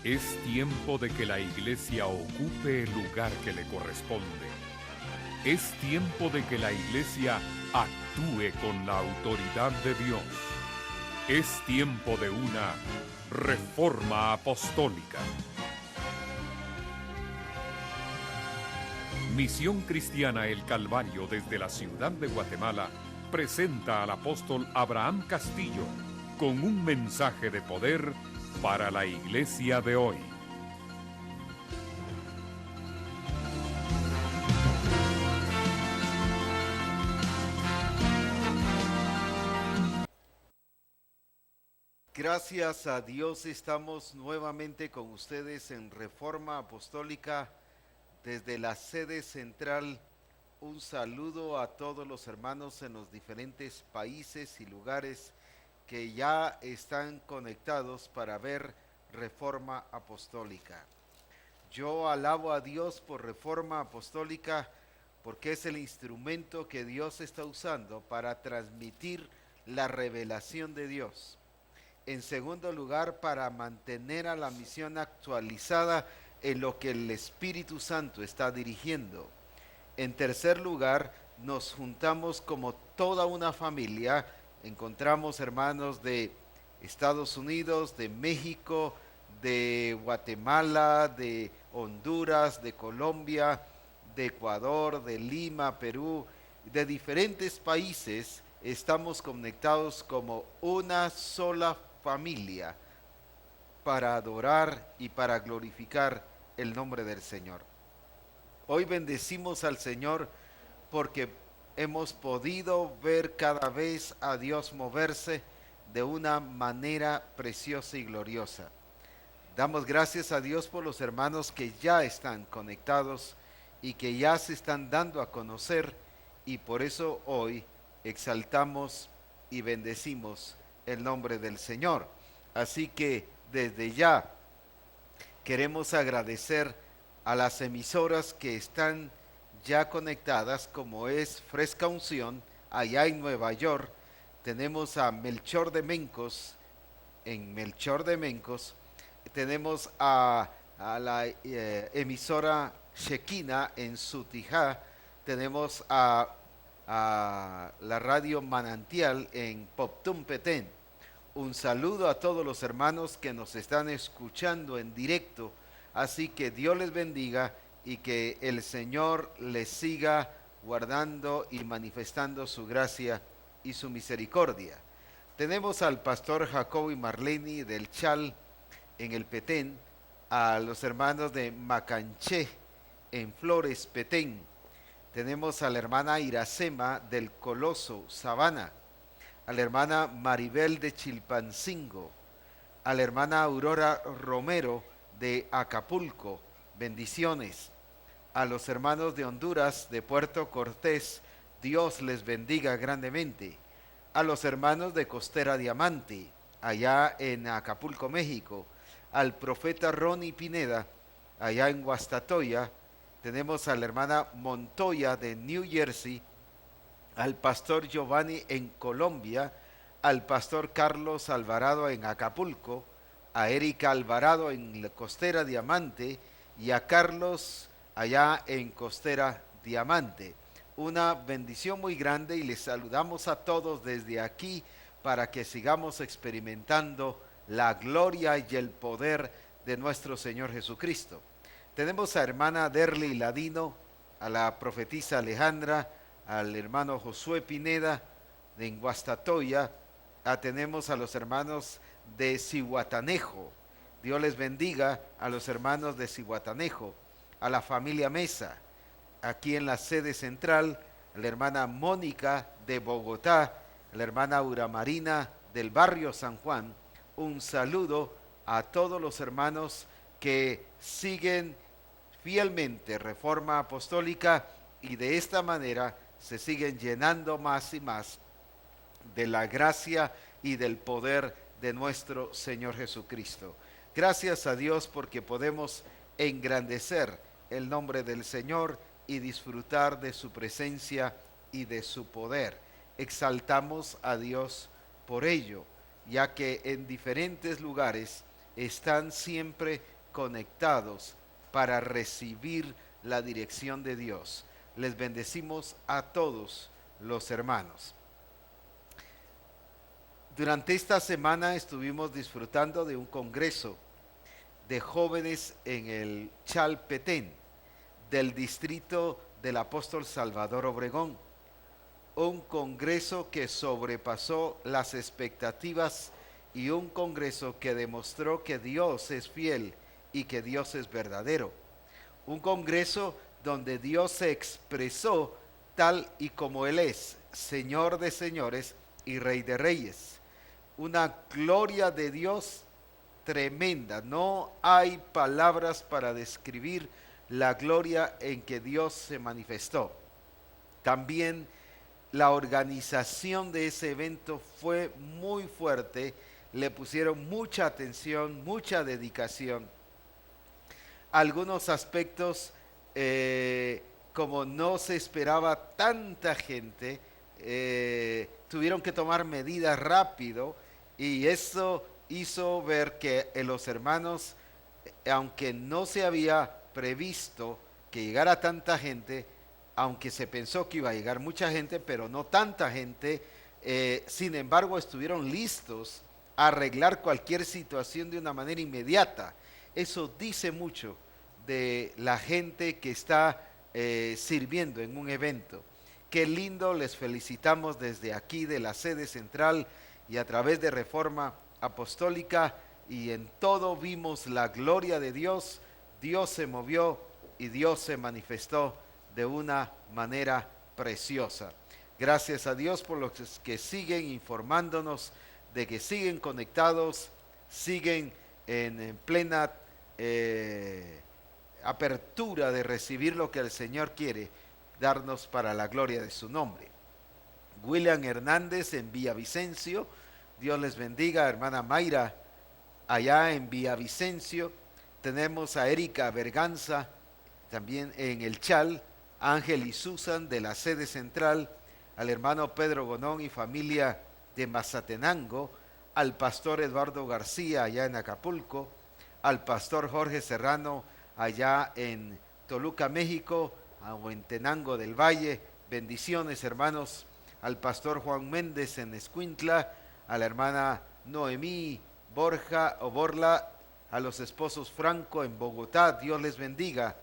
Es tiempo de que la Iglesia ocupe el lugar que le corresponde. Es tiempo de que la Iglesia actúe con la autoridad de Dios. Es tiempo de una reforma apostólica. Misión Cristiana El Calvario desde la ciudad de Guatemala presenta al apóstol Abraham Castillo con un mensaje de poder para la iglesia de hoy. Gracias a Dios estamos nuevamente con ustedes en Reforma Apostólica desde la sede central. Un saludo a todos los hermanos en los diferentes países y lugares que ya están conectados para ver Reforma Apostólica. Yo alabo a Dios por Reforma Apostólica porque es el instrumento que Dios está usando para transmitir la revelación de Dios. En segundo lugar, para mantener a la misión actualizada en lo que el Espíritu Santo está dirigiendo. En tercer lugar, nos juntamos como toda una familia. Encontramos hermanos de Estados Unidos, de México, de Guatemala, de Honduras, de Colombia, de Ecuador, de Lima, Perú, de diferentes países. Estamos conectados como una sola familia para adorar y para glorificar el nombre del Señor. Hoy bendecimos al Señor porque hemos podido ver cada vez a Dios moverse de una manera preciosa y gloriosa. Damos gracias a Dios por los hermanos que ya están conectados y que ya se están dando a conocer, y por eso hoy exaltamos y bendecimos el nombre del Señor. Así que desde ya queremos agradecer a las emisoras que están ya conectadas, como es Fresca Unción allá en Nueva York. Tenemos a Melchor de Mencos en Melchor de Mencos. Tenemos a la emisora Shekinah en Sutijá. Tenemos a la radio Manantial en Poptum Petén. Un saludo a todos los hermanos que nos están escuchando en directo. Así que Dios les bendiga y que el Señor les siga guardando y manifestando su gracia y su misericordia. Tenemos al pastor Jacobo y Marleni del Chal en el Petén, a los hermanos de Macanché en Flores, Petén. Tenemos a la hermana Iracema del Coloso, Sabana, a la hermana Maribel de Chilpancingo, a la hermana Aurora Romero de Acapulco, bendiciones. A los hermanos de Honduras, de Puerto Cortés, Dios les bendiga grandemente. A los hermanos de Costera Diamante, allá en Acapulco, México. Al profeta Ronnie Pineda, allá en Guastatoya. Tenemos a la hermana Montoya de New Jersey, al pastor Giovanni en Colombia, al pastor Carlos Alvarado en Acapulco, a Erika Alvarado en la Costera Diamante y a Carlos allá en Costera Diamante. Una bendición muy grande y les saludamos a todos desde aquí para que sigamos experimentando la gloria y el poder de nuestro Señor Jesucristo. Tenemos a hermana Derly Ladino, a la profetisa Alejandra, al hermano Josué Pineda de Guastatoya. Tenemos a los hermanos de Cihuatanejo. Dios les bendiga a los hermanos de Cihuatanejo, a la familia Mesa, aquí en la sede central, a la hermana Mónica de Bogotá, a la hermana Uramarina del barrio San Juan. Un saludo a todos los hermanos que siguen fielmente Reforma Apostólica y de esta manera se siguen llenando más y más de la gracia y del poder de nuestro Señor Jesucristo. Gracias a Dios porque podemos engrandecer el nombre del Señor y disfrutar de su presencia y de su poder. Exaltamos a Dios por ello, ya que en diferentes lugares están siempre conectados para recibir la dirección de Dios. Les bendecimos a todos los hermanos. Durante esta semana estuvimos disfrutando de un congreso de jóvenes en el Chalpetén, del distrito del apóstol Salvador Obregón. Un congreso que sobrepasó las expectativas y un congreso que demostró que Dios es fiel y que Dios es verdadero. Un congreso donde Dios se expresó tal y como Él es, Señor de señores y Rey de reyes. Una gloria de Dios tremenda. No hay palabras para describir la gloria en que Dios se manifestó. También la organización de ese evento fue muy fuerte. Le pusieron mucha atención, mucha dedicación. Algunos aspectos, como no se esperaba tanta gente, tuvieron que tomar medidas rápido, y eso hizo ver que los hermanos, aunque no se había previsto que llegara tanta gente, aunque se pensó que iba a llegar mucha gente, pero no tanta gente, sin embargo estuvieron listos a arreglar cualquier situación de una manera inmediata. Eso dice mucho de la gente que está sirviendo en un evento. Qué lindo, les felicitamos desde aquí de la sede central y a través de Reforma Apostólica, y en todo vimos la gloria de Dios. Dios se movió y Dios se manifestó de una manera preciosa. Gracias a Dios por los que siguen informándonos, de que siguen conectados, siguen en plena apertura de recibir lo que el Señor quiere darnos para la gloria de su nombre. William Hernández en Villavicencio, Dios les bendiga. Hermana Mayra allá en Villavicencio. Tenemos a Erika Berganza también en el Chal, Ángel y Susan de la sede central, al hermano Pedro Gonón y familia de Mazatenango, al pastor Eduardo García allá en Acapulco, al pastor Jorge Serrano allá en Toluca, México, o en Tenango del Valle. Bendiciones, hermanos. Al pastor Juan Méndez en Escuintla, a la hermana Noemí Borla, a los esposos Franco en Bogotá, Dios les bendiga.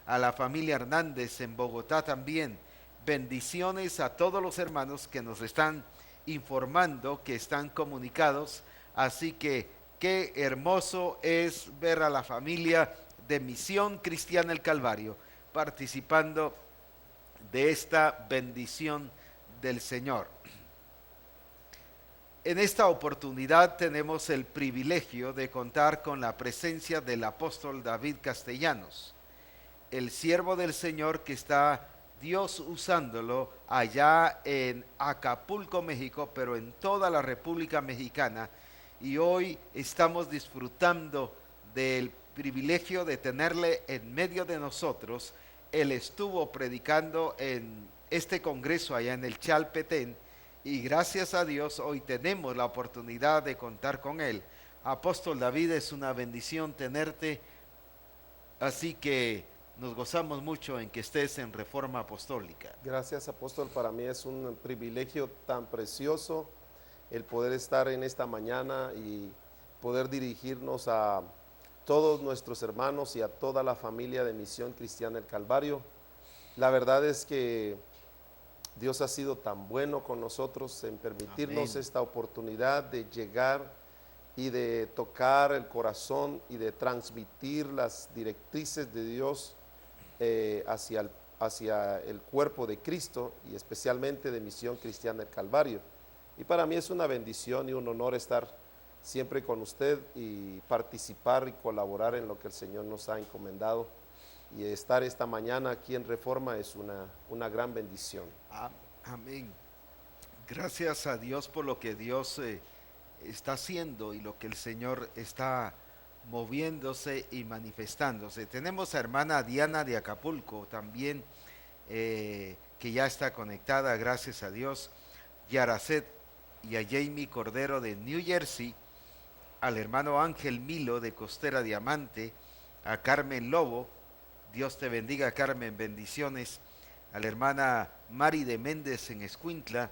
A la familia Hernández en Bogotá también. Bendiciones a todos los hermanos que nos están informando, que están comunicados. Así que qué hermoso es ver a la familia de Misión Cristiana El Calvario participando de esta bendición del Señor. En esta oportunidad tenemos el privilegio de contar con la presencia del apóstol David Castellanos, el siervo del Señor que está Dios usándolo allá en Acapulco, México, pero en toda la República Mexicana. Y hoy estamos disfrutando del privilegio de tenerle en medio de nosotros. Él estuvo predicando en este congreso allá en el Chalpetén, y gracias a Dios hoy tenemos la oportunidad de contar con él. Apóstol David, es una bendición tenerte, así que nos gozamos mucho en que estés en Reforma Apostólica. Gracias, apóstol. Para mí es un privilegio tan precioso el poder estar en esta mañana y poder dirigirnos a todos nuestros hermanos y a toda la familia de Misión Cristiana El Calvario. La verdad es que Dios ha sido tan bueno con nosotros en permitirnos Amén. esta oportunidad de llegar y de tocar el corazón y de transmitir las directrices de Dios hacia el cuerpo de Cristo, y especialmente de Misión Cristiana El Calvario. Y para mí es una bendición y un honor estar siempre con usted y participar y colaborar en lo que el Señor nos ha encomendado. Y estar esta mañana aquí en Reforma es una gran bendición. Amén. Gracias a Dios por lo que Dios está haciendo y lo que el Señor está moviéndose y manifestándose. Tenemos a hermana Diana de Acapulco también, que ya está conectada, gracias a Dios. Yaracet y a Jamie Cordero de New Jersey, al hermano Ángel Milo de Costera Diamante, a Carmen Lobo, Dios te bendiga Carmen, bendiciones, a la hermana Mari de Méndez en Escuintla,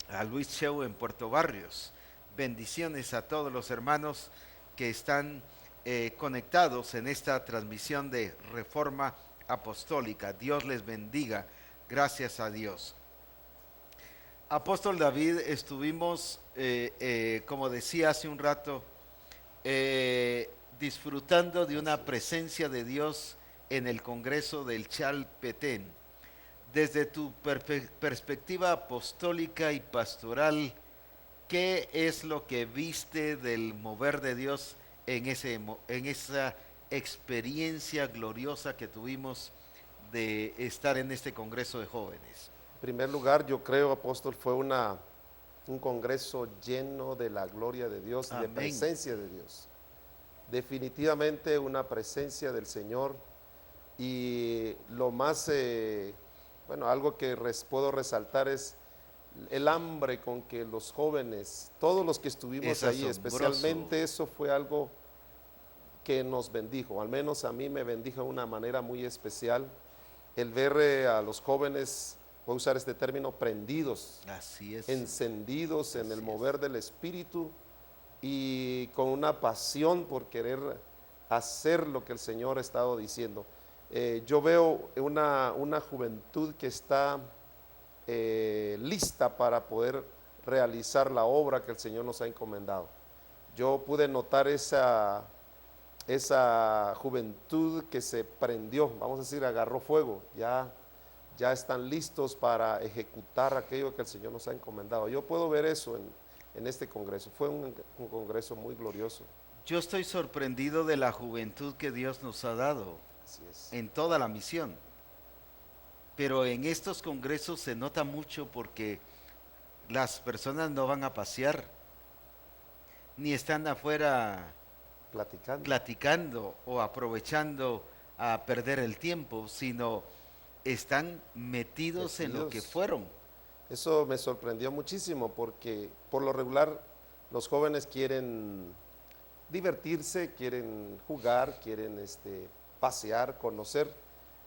a Luis Cheu en Puerto Barrios, bendiciones a todos los hermanos que están conectados en esta transmisión de Reforma Apostólica. Dios les bendiga, gracias a Dios. Apóstol David, estuvimos, como decía hace un rato, disfrutando de una presencia de Dios en el Congreso del Chalpetén. Desde tu perspectiva apostólica y pastoral, ¿qué es lo que viste del mover de Dios en esa experiencia gloriosa que tuvimos de estar en este Congreso de Jóvenes? En primer lugar, yo creo, apóstol, fue un congreso lleno de la gloria de Dios, Amén. de presencia de Dios. Definitivamente una presencia del Señor, y lo más, algo que puedo resaltar es el hambre con que los jóvenes, todos los que estuvimos ahí, especialmente eso fue algo que nos bendijo, al menos a mí me bendijo de una manera muy especial, el ver a los jóvenes, voy a usar este término, prendidos, Así es. encendidos en Así el mover del Espíritu y con una pasión por querer hacer lo que el Señor ha estado diciendo. Yo veo una juventud que está lista para poder realizar la obra que el Señor nos ha encomendado. Yo pude notar esa juventud que se prendió, vamos a decir, agarró fuego, ya están listos para ejecutar aquello que el Señor nos ha encomendado. Yo puedo ver eso en este congreso. Fue un congreso muy glorioso. Yo estoy sorprendido de la juventud que Dios nos ha dado. Así es. En toda la misión. Pero en estos congresos se nota mucho porque las personas no van a pasear, ni están afuera platicando o aprovechando a perder el tiempo, sino están metidos en lo que fueron. Eso me sorprendió muchísimo porque por lo regular los jóvenes quieren divertirse, quieren jugar, quieren pasear, conocer.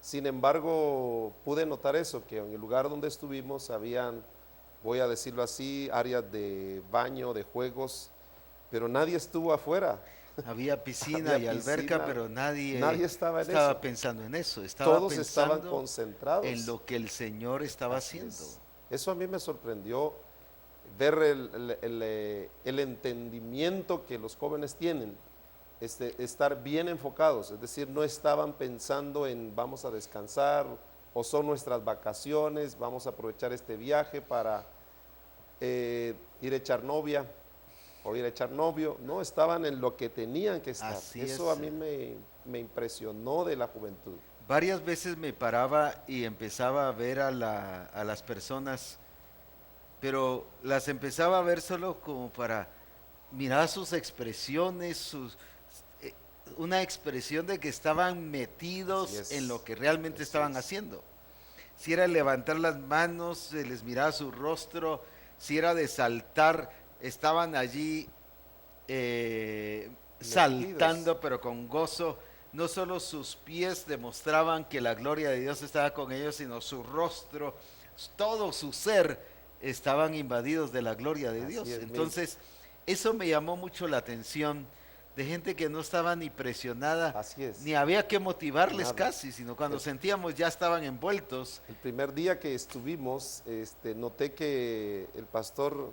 Sin embargo, pude notar eso, que en el lugar donde estuvimos habían, voy a decirlo así, áreas de baño, de juegos, pero nadie estuvo afuera. Había piscina y alberca, pero nadie estaba pensando en eso. Todos estaban concentrados en lo que el Señor estaba haciendo. Eso a mí me sorprendió, ver el entendimiento que los jóvenes tienen, estar bien enfocados, es decir, no estaban pensando en vamos a descansar o son nuestras vacaciones, vamos a aprovechar este viaje para ir a echar novia o ir a echar novio, no, estaban en lo que tenían que estar. Eso a mí me impresionó de la juventud. Varias veces me paraba y empezaba a ver a las personas, pero las empezaba a ver solo como para mirar sus expresiones, una expresión de que estaban metidos en lo que realmente estaban haciendo. Si era levantar las manos, se les miraba su rostro, si era de saltar, estaban allí saltando, pero con gozo. No solo sus pies demostraban que la gloria de Dios estaba con ellos, sino su rostro, todo su ser estaban invadidos de la gloria de Dios. Entonces, eso me llamó mucho la atención, de gente que no estaba ni presionada, ni había que motivarles casi, sino cuando sentíamos ya estaban envueltos. El primer día que estuvimos, noté que el pastor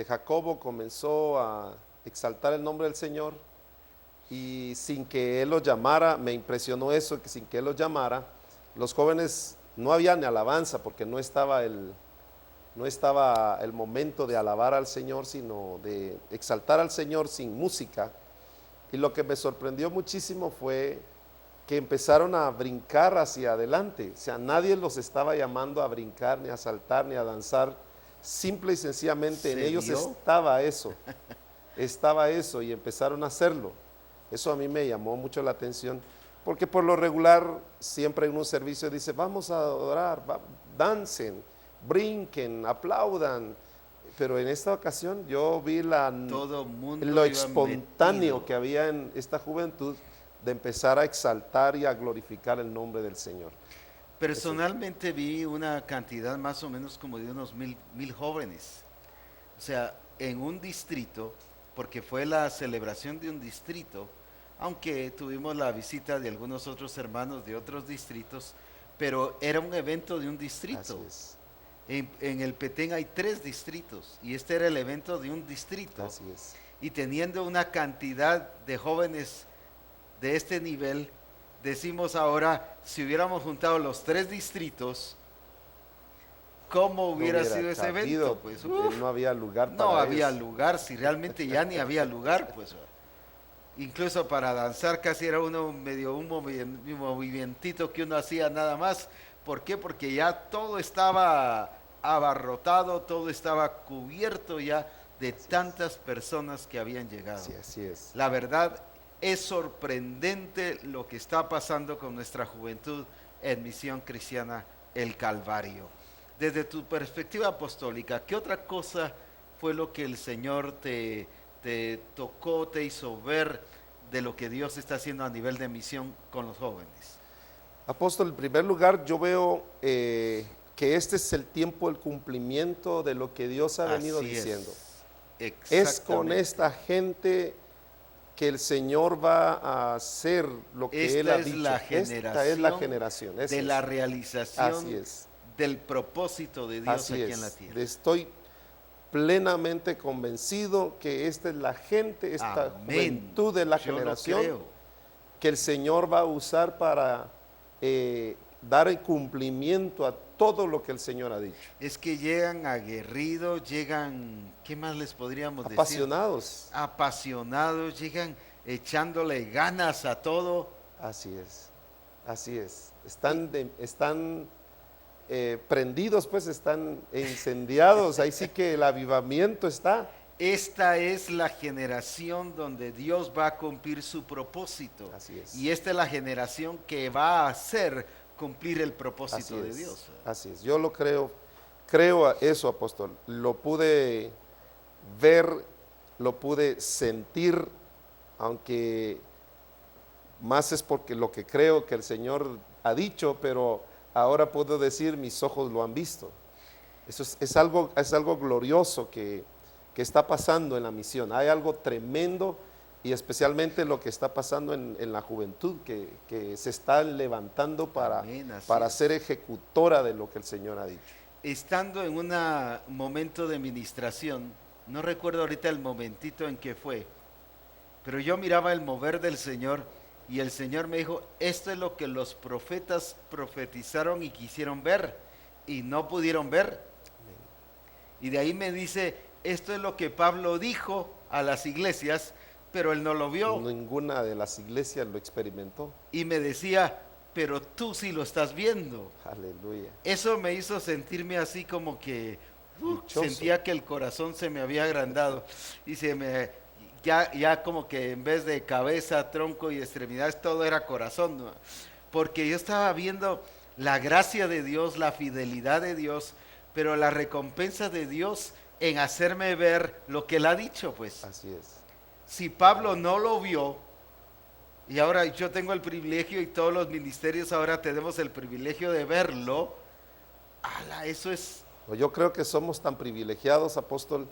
Jacobo comenzó a exaltar el nombre del Señor, y sin que él los llamara, me impresionó eso, que sin que él los llamara, los jóvenes, no había ni alabanza, porque no estaba el momento de alabar al Señor, sino de exaltar al Señor sin música. Y lo que me sorprendió muchísimo fue que empezaron a brincar hacia adelante, o sea, nadie los estaba llamando a brincar, ni a saltar, ni a danzar, simple y sencillamente en ellos estaba eso, y empezaron a hacerlo. Eso a mí me llamó mucho la atención, porque por lo regular siempre en un servicio dice, vamos a adorar, dancen, brinquen, aplaudan, pero en esta ocasión yo vi Todo mundo lo iba espontáneo metido. que había en esta juventud de empezar a exaltar y a glorificar el nombre del Señor. Personalmente vi una cantidad más o menos como de unos mil jóvenes. O sea, en un distrito, porque fue la celebración de un distrito, aunque tuvimos la visita de algunos otros hermanos de otros distritos, pero era un evento de un distrito. Así es, En el Petén hay 3 distritos y este era el evento de un distrito. así es. Y teniendo una cantidad de jóvenes de este nivel, decimos ahora, si hubiéramos juntado los 3 distritos, ¿cómo hubiera sido ese cabido, evento? Pues, no había lugar para no había ellos. lugar, si realmente ya ni había lugar, pues. Incluso para danzar casi era uno medio un movimentito que uno hacía nada más. ¿Por qué? Porque ya todo estaba abarrotado, todo estaba cubierto ya de tantas personas que habían llegado. Sí, así es. La verdad es sorprendente lo que está pasando con nuestra juventud en Misión Cristiana El Calvario. Desde tu perspectiva apostólica, ¿qué otra cosa fue lo que el Señor te tocó, te hizo ver de lo que Dios está haciendo a nivel de misión con los jóvenes? Apóstol, en primer lugar, yo veo que este es el tiempo, el cumplimiento de lo que Dios ha venido Así diciendo. Es Es con exactamente. esta gente que el Señor va a hacer lo que Esta Él ha es dicho. la Esta es la generación generación. de la realización Así es. del propósito de Dios Así aquí es. en la tierra. Estoy plenamente convencido que esta es la gente, esta Amén. juventud de la Yo lo generación creo. que el Señor va a usar para dar el cumplimiento a todo lo que el Señor ha dicho. Es que llegan aguerridos, llegan, ¿qué más les podríamos decir? Apasionados. Apasionados, llegan echándole ganas a todo. Así es, así es. Están prendidos, pues están incendiados. Ahí sí que el avivamiento está. Esta es la generación donde Dios va a cumplir su propósito. Así es. Y esta es la generación que va a hacer cumplir el propósito Así de es, Dios. así es. Yo lo creo a eso, apóstol. Lo pude ver, lo pude sentir, aunque más es porque lo que creo que el Señor ha dicho, pero ahora puedo decir, mis ojos lo han visto. Eso es algo glorioso que está pasando en la misión. Hay algo tremendo y especialmente lo que está pasando en la juventud, que se está levantando Amén, así para es. ser ejecutora de lo que el Señor ha dicho. Estando en un momento de ministración, no recuerdo ahorita el momentito en que fue, pero yo miraba el mover del Señor y el Señor me dijo, esto es lo que los profetas profetizaron y quisieron ver y no pudieron ver. Y de ahí me dice, esto es lo que Pablo dijo a las iglesias, pero él no lo vio. Ninguna de las iglesias lo experimentó. Y me decía, pero tú sí lo estás viendo. Aleluya. Eso me hizo sentirme así como que Dichoso. sentía que el corazón se me había agrandado y ya como que en vez de cabeza, tronco y extremidades todo era corazón, ¿no? Porque yo estaba viendo la gracia de Dios, la fidelidad de Dios, pero la recompensa de Dios en hacerme ver lo que él ha dicho, pues. Así es. Si Pablo no lo vio, y ahora yo tengo el privilegio y todos los ministerios ahora tenemos el privilegio de verlo, eso es... Yo creo que somos tan privilegiados, apóstol,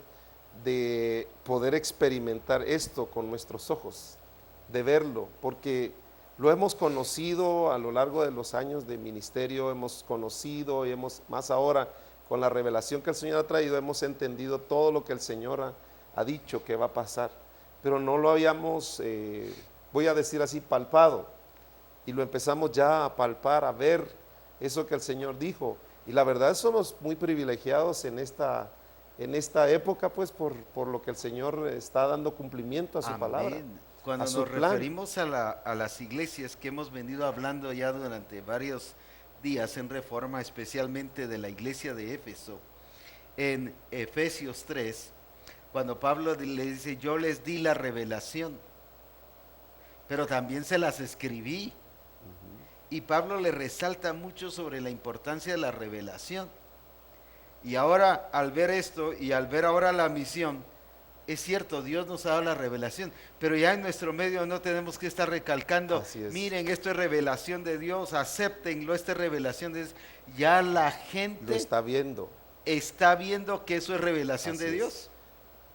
de poder experimentar esto con nuestros ojos, de verlo, porque lo hemos conocido a lo largo de los años de ministerio, hemos conocido y más ahora con la revelación que el Señor ha traído, hemos entendido todo lo que el Señor ha dicho que va a pasar, pero no lo habíamos, voy a decir así, palpado, y lo empezamos ya a palpar, a ver eso que el Señor dijo, y la verdad somos muy privilegiados en esta época, pues por lo que el Señor está dando cumplimiento a su palabra. Cuando a su nos plan. referimos a las iglesias que hemos venido hablando ya durante varios días en Reforma, especialmente de la iglesia de Éfeso, en Efesios 3, cuando Pablo le dice, yo les di la revelación, pero también se las escribí. Y Pablo le resalta mucho sobre la importancia de la revelación. Y ahora al ver esto y al ver ahora la misión, es cierto, Dios nos ha dado la revelación, pero ya en nuestro medio no tenemos que estar recalcando, Así es. miren, esto es revelación de Dios, acéptenlo, esta es revelación de Dios. Ya la Lo gente está viendo. está viendo que eso es revelación Así de es. Dios.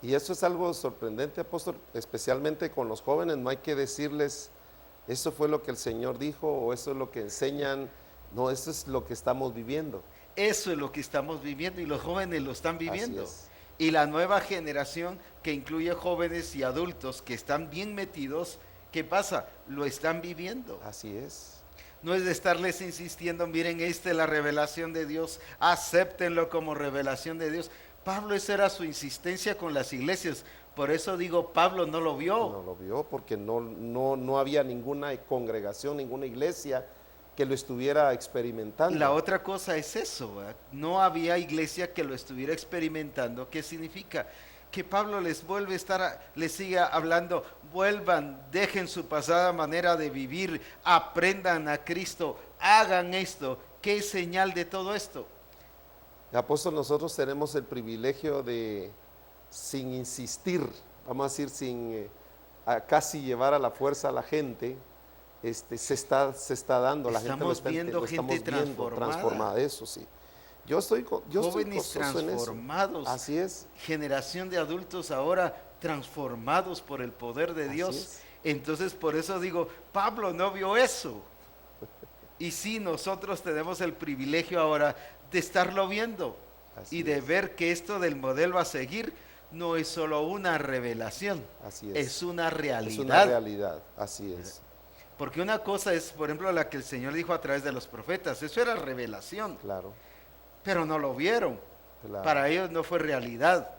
Y eso es algo sorprendente, apóstol, especialmente con los jóvenes. No hay que decirles, eso fue lo que el Señor dijo o eso es lo que enseñan. No, eso es lo que estamos viviendo. Eso es lo que estamos viviendo y los jóvenes lo están viviendo. Así es. Y la nueva generación que incluye jóvenes y adultos que están bien metidos, ¿qué pasa? Lo están viviendo. Así es. No es de estarles insistiendo, miren, esta es la revelación de Dios, acéptenlo como revelación de Dios. Pablo, esa era su insistencia con las iglesias. Por eso digo, Pablo no lo vio. No lo vio porque no había ninguna congregación, ninguna iglesia que lo estuviera experimentando. La otra cosa es eso, ¿verdad? No había iglesia que lo estuviera experimentando. ¿Qué significa? Que Pablo les vuelve a estar, les siga hablando, vuelvan, dejen su pasada manera de vivir, aprendan a Cristo, hagan esto. ¿Qué es señal de todo esto? Apóstol, nosotros tenemos el privilegio de, sin insistir, vamos a decir, sin casi llevar a la fuerza a la gente, se está dando, la gente lo Estamos está, viendo lo gente estamos viendo, transformada. transformada, eso sí. Yo estoy Jóvenes gozoso en eso. transformados. Así es. Generación de adultos ahora transformados por el poder de Así Dios. es. Entonces por eso digo, Pablo no vio eso. Y sí, nosotros tenemos el privilegio ahora de estarlo viendo Así y de es. ver que esto del modelo a seguir no es solo una revelación, Así es. es una realidad. Es una realidad, así es. Porque una cosa es, por ejemplo, la que el Señor dijo a través de los profetas, eso era revelación, Claro, pero no lo vieron. claro. Para ellos no fue realidad.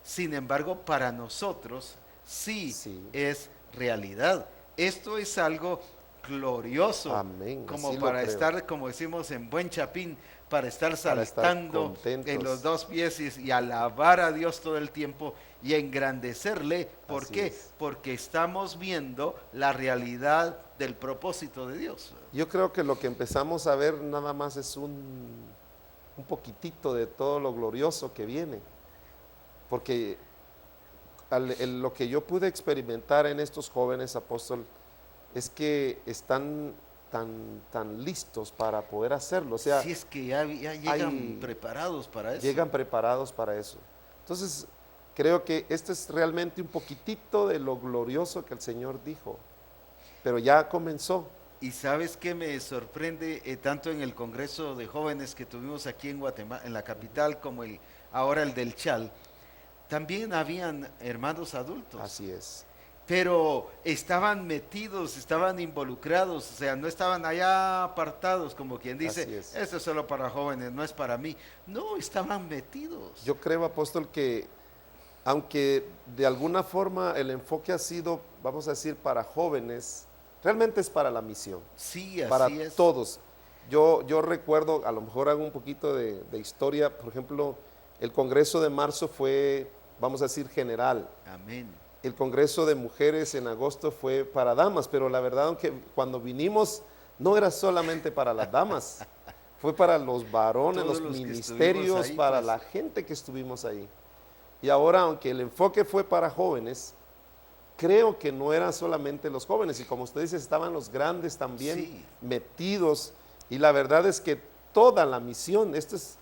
Sin embargo, para nosotros sí, Sí. es realidad. Esto es algo glorioso, Amén, como así lo para creo. estar, como decimos en buen chapín, para estar Para estar saltando contentos. en los dos pies y alabar a Dios todo el tiempo y engrandecerle. ¿Por Así qué? es. Porque estamos viendo la realidad del propósito de Dios. Yo creo que lo que empezamos a ver nada más es un poquitito de todo lo glorioso que viene. Porque lo que yo pude experimentar en estos jóvenes, apóstol, es que están tan listos para poder hacerlo. O sea, Si es que ya llegan hay- preparados para eso. llegan preparados para eso. Entonces, creo que este es realmente un poquitito de lo glorioso que el Señor dijo. Pero ya comenzó. Y sabes qué me sorprende tanto en el Congreso de Jóvenes que tuvimos aquí en Guatemala, en la capital, como ahora el del Chal, también habían hermanos adultos, Así es. pero estaban metidos, estaban involucrados, o sea, no estaban allá apartados, como quien dice, Así es. esto es solo para jóvenes, no es para mí. No, estaban metidos. Yo creo, apóstol, que aunque de alguna forma el enfoque ha sido, vamos a decir, para jóvenes, realmente es para la misión, Sí, para así es. todos. Yo recuerdo, a lo mejor hago un poquito de historia, por ejemplo, el Congreso de marzo fue, vamos a decir, general. Amén. El Congreso de Mujeres en agosto fue para damas, pero la verdad que cuando vinimos no era solamente para las damas, fue para los varones, Todos los los que ministerios, estuvimos ahí, para pues. la gente que estuvimos ahí. Y ahora, aunque el enfoque fue para jóvenes, creo que no eran solamente los jóvenes, y como usted dice, estaban los grandes también Sí. metidos, y la verdad es que toda la misión, esto es,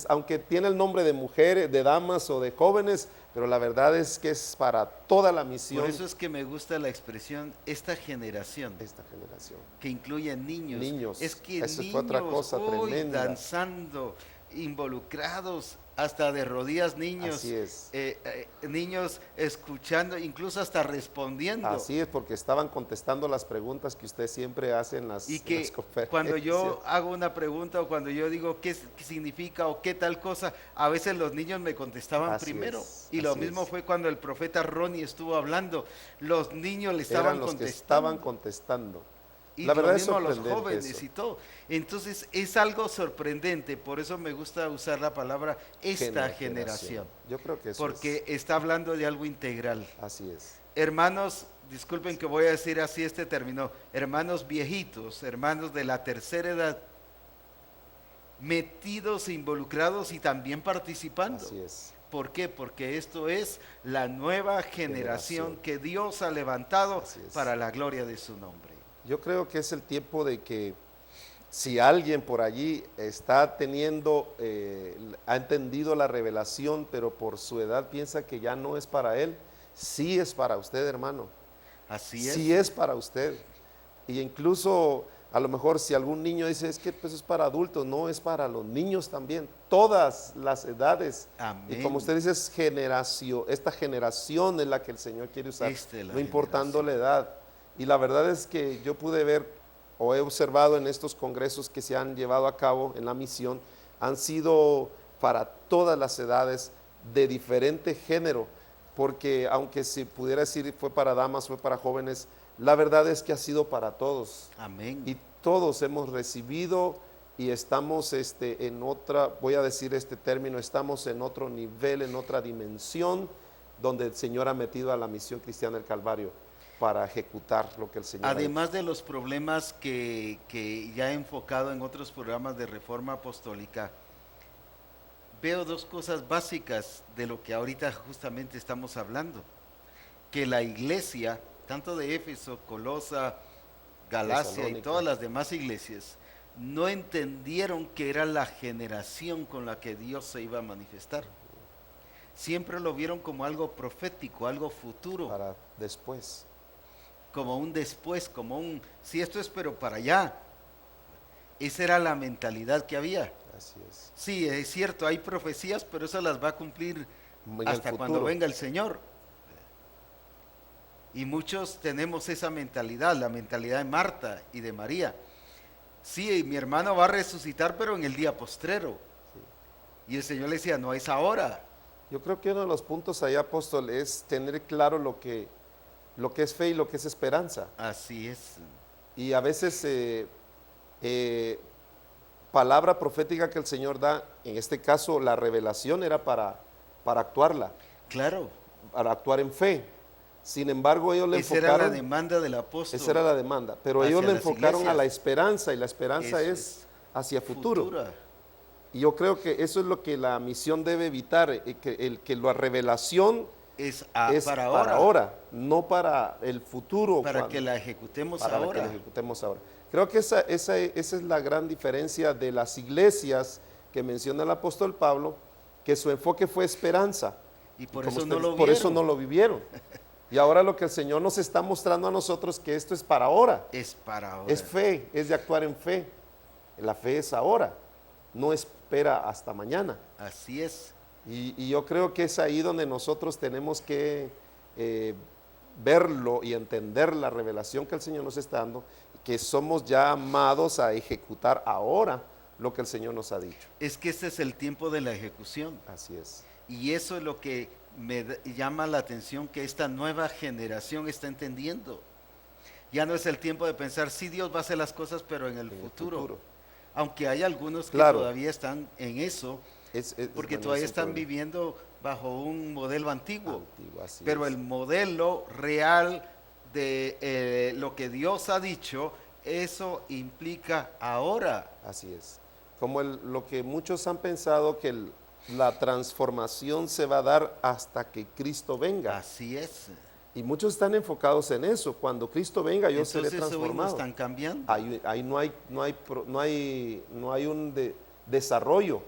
aunque tiene el nombre de mujeres, de damas o de jóvenes, pero la verdad es que es para toda la misión Por eso es que me gusta la expresión esta generación, de esta generación. que incluye niños. Niños, Es que eso niños fue otra cosa hoy tremenda. danzando, involucrados, hasta de rodillas niños, Así es. Niños escuchando, incluso hasta respondiendo. Así es, porque estaban contestando las preguntas que usted siempre hace en las, Y en que las conferencias. cuando yo hago una pregunta o cuando yo digo qué significa o qué tal cosa, a veces los niños me contestaban Así primero. es, Y lo así mismo es. fue cuando el profeta Ronnie estuvo hablando. Los niños le estaban Eran los que contestando. estaban contestando. Y La lo verdad es mismo los sorprendente jóvenes eso. y todo. Entonces es algo sorprendente, por eso me gusta usar la palabra esta generación. Yo creo que eso Porque está hablando de algo integral. es. Así es. Hermanos, disculpen que voy a decir así término, hermanos viejitos, hermanos de la tercera edad, metidos, involucrados y también participando. Así es. ¿Por qué? Porque esto es la nueva generación que Dios ha levantado Así es. para la gloria de su nombre. Yo creo que es el tiempo de que si alguien por allí está teniendo, ha entendido la revelación, pero por su edad piensa que ya no es para él, sí es para usted, hermano. Así es. Sí es para usted. Y incluso a lo mejor si algún niño dice, es que pues es para adultos, no, es para los niños también, todas las edades. Amén. Y como usted dice, es generación, esta generación es la que el Señor quiere usar, Esta es la no importando generación. la edad. Y la verdad es que yo pude ver o he observado en estos congresos que se han llevado a cabo en la misión, han sido para todas las edades de diferente género, porque aunque se pudiera decir fue para damas, fue para jóvenes, la verdad es que ha sido para todos. Amén. Y todos hemos recibido y estamos en otra, voy a decir este término, estamos en otro nivel, en otra dimensión, donde el Señor ha metido a la misión cristiana del Calvario para ejecutar lo que el Señor ha Además de los problemas que ya he enfocado en otros programas de reforma apostólica, veo dos cosas básicas de lo que ahorita justamente estamos hablando. Que la iglesia, tanto de Éfeso, Colosa, Galacia y Tesalónica. todas las demás iglesias, no entendieron que era la generación con la que Dios se iba a manifestar. Siempre lo vieron como algo profético, algo futuro, para después. como un después, como un, si esto es pero para allá. Esa era la mentalidad que había. Así es. Sí, es cierto, hay profecías, pero eso las va a cumplir En el hasta cuando futuro. venga el Señor. Y muchos tenemos esa mentalidad, la mentalidad de Marta y de María. Sí, mi hermano va a resucitar, pero en el día postrero. Y el Señor le decía, no es ahora. Yo creo que uno de los puntos ahí, apóstol, es tener claro lo que es fe y lo que es esperanza. Así es. Y a veces palabra profética que el Señor da, en este caso la revelación era para actuarla, Claro, para actuar en fe. Sin embargo, ellos le esa era la enfocaron, demanda del apóstol. esa era la demanda, pero hacia ellos le las enfocaron a la iglesias. esperanza, y la esperanza Eso es hacia futuro. Futura. Y yo creo que eso es lo que la misión debe evitar, que la revelación Es, es para para ahora, ahora, no para el futuro. para que la ejecutemos para que ahora. la ejecutemos ahora. Creo que esa es la gran diferencia de las iglesias que menciona el apóstol Pablo, que su enfoque fue esperanza. Y por Y como eso no ustedes- lo por eso vieron. no lo vivieron. Y ahora lo que el Señor nos está mostrando a nosotros, que esto es para ahora. Es para ahora. Es fe, es de actuar en fe. La fe es ahora, no espera hasta mañana. Así es. Y yo creo que es ahí donde nosotros tenemos que verlo y entender la revelación que el Señor nos está dando, que somos ya llamados a ejecutar ahora lo que el Señor nos ha dicho. Es que este es el tiempo de la ejecución. Así es. Y eso es lo que llama la atención, que esta nueva generación está entendiendo. Ya no es el tiempo de pensar, sí, Dios va a hacer las cosas, pero en el En el futuro. futuro. Aunque hay algunos que Claro. todavía están en eso, porque bueno, todavía es un están problema viviendo bajo un modelo antiguo. antiguo, así Pero es. el modelo real de lo que Dios ha dicho, eso implica ahora. Así es. Como lo que muchos han pensado, que la transformación se va a dar hasta que Cristo venga. Así es. Y muchos están enfocados en eso. Cuando Cristo venga, yo seré Entonces hoy no transformado. están cambiando. Ahí no hay un desarrollo.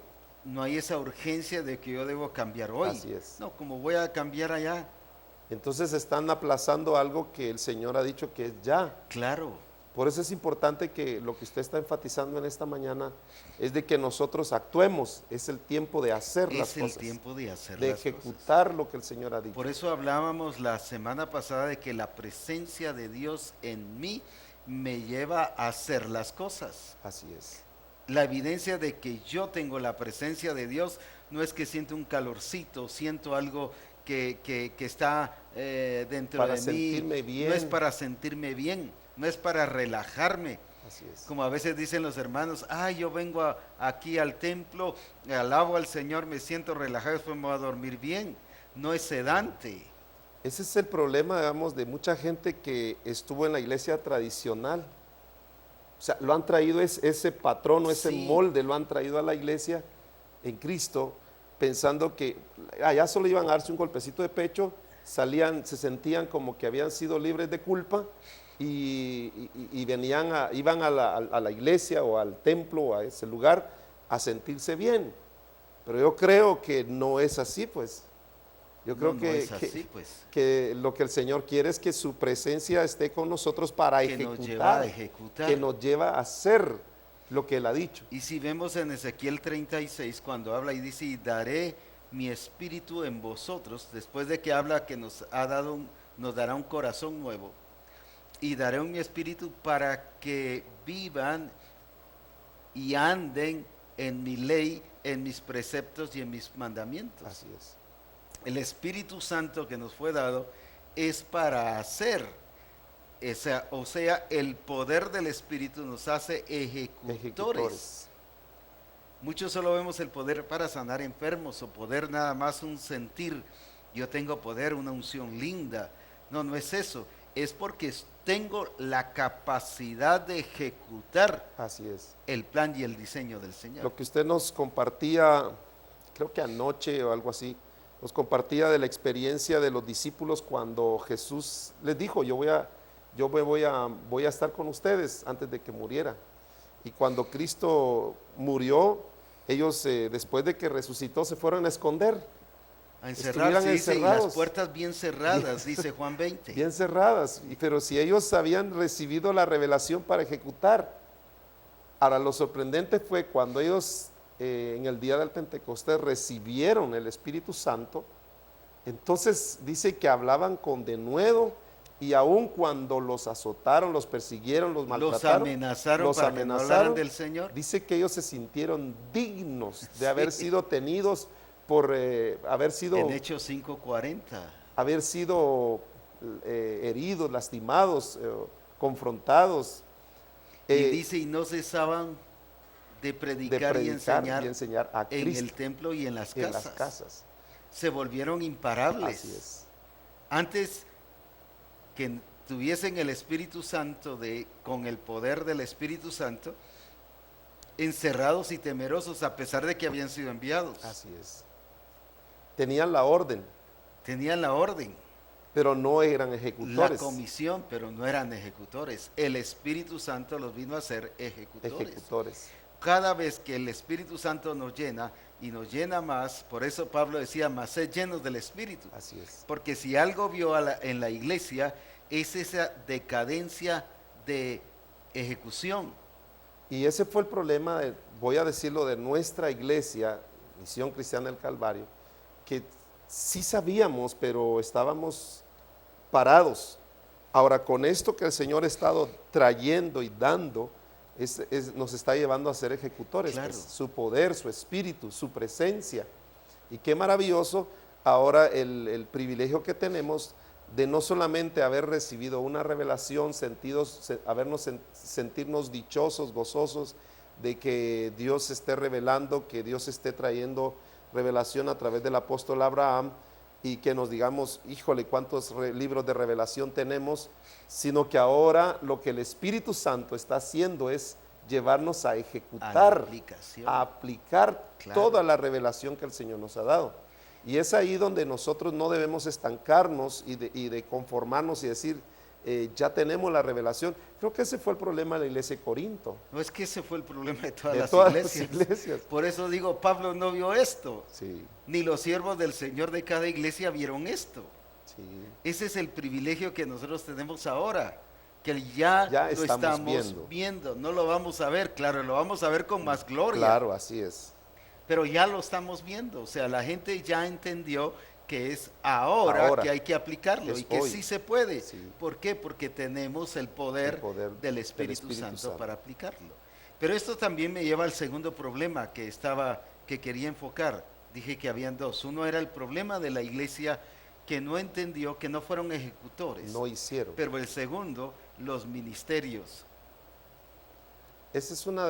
No hay esa urgencia de que yo debo cambiar hoy. Así es. No, como voy a cambiar allá. Entonces están aplazando algo que el Señor ha dicho que es ya. Claro. Por eso es importante que lo que usted está enfatizando en esta mañana es de que nosotros actuemos. Es el tiempo de hacer las Es el cosas, tiempo de hacer de las cosas. ejecutar lo que el Señor ha dicho. Por eso hablábamos la semana pasada de que la presencia de Dios en mí me lleva a hacer las cosas. Así es. La evidencia de que yo tengo la presencia de Dios no es que siento un calorcito, siento algo que está dentro Para de mí. sentirme bien. No es para sentirme bien, no es para relajarme. Así es. Como a veces dicen los hermanos, yo vengo aquí al templo, alabo al Señor, me siento relajado, después me voy a dormir bien. No es sedante. Ese es el problema, digamos, de mucha gente que estuvo en la iglesia tradicional O sea, lo han traído, ese patrón o ese Sí. molde lo han traído a la iglesia en Cristo, pensando que allá solo iban a darse un golpecito de pecho, salían, se sentían como que habían sido libres de culpa y iban a la iglesia o al templo o a ese lugar a sentirse bien. Pero yo creo que no es así, pues. Yo creo No, no que, es así, pues. que lo que el Señor quiere es que su presencia esté con nosotros para Que nos lleva a ejecutar, ejecutar. que nos lleva a hacer lo que Él ha dicho. Y si vemos en Ezequiel 36, cuando habla y dice, y daré mi espíritu en vosotros, después de que habla que nos dará un corazón nuevo, y daré mi espíritu para que vivan y anden en mi ley, en mis preceptos y en mis mandamientos. Así es. El Espíritu Santo que nos fue dado es para hacer, o sea, el poder del Espíritu nos hace ejecutores. Muchos solo vemos el poder para sanar enfermos o poder nada más un sentir. Yo tengo poder, una unción linda. No, no es eso. Es porque tengo la capacidad de ejecutar Así es. el plan y el diseño del Señor. Lo que usted nos compartía, creo que anoche o algo así, nos compartía de la experiencia de los discípulos cuando Jesús les dijo, voy a estar con ustedes antes de que muriera. Y cuando Cristo murió, ellos después de que resucitó se fueron a esconder. A Estuvieran encerrarse, dice, y encerrados. las puertas bien cerradas, dice Juan 20. Bien cerradas, pero si ellos habían recibido la revelación para ejecutar. Ahora lo sorprendente fue cuando ellos en el día del Pentecostés recibieron el Espíritu Santo, entonces dice que hablaban con denuedo y aun cuando los azotaron, los persiguieron, los maltrataron, Los amenazaron para que no hablaran del Señor. dice que ellos se sintieron dignos de Sí. haber sido tenidos por haber sido En Hechos 5:40. heridos, lastimados, confrontados. Y dice, y no cesaban de predicar, y enseñar a en Cristo el templo y en las en casas. las casas. Se volvieron imparables. Así es. Antes que tuviesen el Espíritu Santo, con el poder del Espíritu Santo, encerrados y temerosos a pesar de que habían sido enviados. Así es. Tenían la orden, Tenían la orden, pero no eran la ejecutores. comisión, pero no eran ejecutores. El Espíritu Santo los vino a ser ejecutores. Cada vez que el Espíritu Santo nos llena y nos llena más, por eso Pablo decía, más sed llenos del Espíritu. Así es. Porque si algo vio en la iglesia es esa decadencia de ejecución. Y ese fue el problema, voy a decirlo, de nuestra iglesia, Misión Cristiana del Calvario, que sí sabíamos, pero estábamos parados. Ahora, con esto que el Señor ha estado trayendo y dando, nos está llevando a ser ejecutores. Claro. Pues, su poder, su espíritu, su presencia. Y qué maravilloso ahora el privilegio que tenemos de no solamente haber recibido una revelación, sentirnos dichosos, gozosos de que Dios esté revelando, que Dios esté trayendo revelación a través del apóstol Abraham y que nos digamos, híjole, cuántos libros de revelación tenemos, sino que ahora lo que el Espíritu Santo está haciendo es llevarnos a ejecutar, a aplicar Claro. toda la revelación que el Señor nos ha dado. Y es ahí donde nosotros no debemos estancarnos y de conformarnos y decir, ya tenemos la revelación. Creo que ese fue el problema de la iglesia de Corinto. No es que ese fue el problema de todas, De las, todas iglesias. las iglesias. Por eso digo, Pablo no vio esto, Sí, ni los siervos del Señor de cada iglesia vieron esto. sí. Ese es el privilegio que nosotros tenemos ahora, que ya lo estamos estamos viendo. No lo vamos a ver, claro, lo vamos a ver con más gloria. Claro, así es. Pero ya lo estamos viendo, o sea, la gente ya entendió que es ahora que hay que aplicarlo es y que hoy. sí se puede. Sí. ¿Por qué? Porque tenemos el poder del Espíritu Santo para aplicarlo. Pero esto también me lleva al segundo problema que quería enfocar. Dije que habían dos. Uno era el problema de la iglesia que no entendió, que no fueron ejecutores. No hicieron. Pero el segundo, los ministerios. Esa es una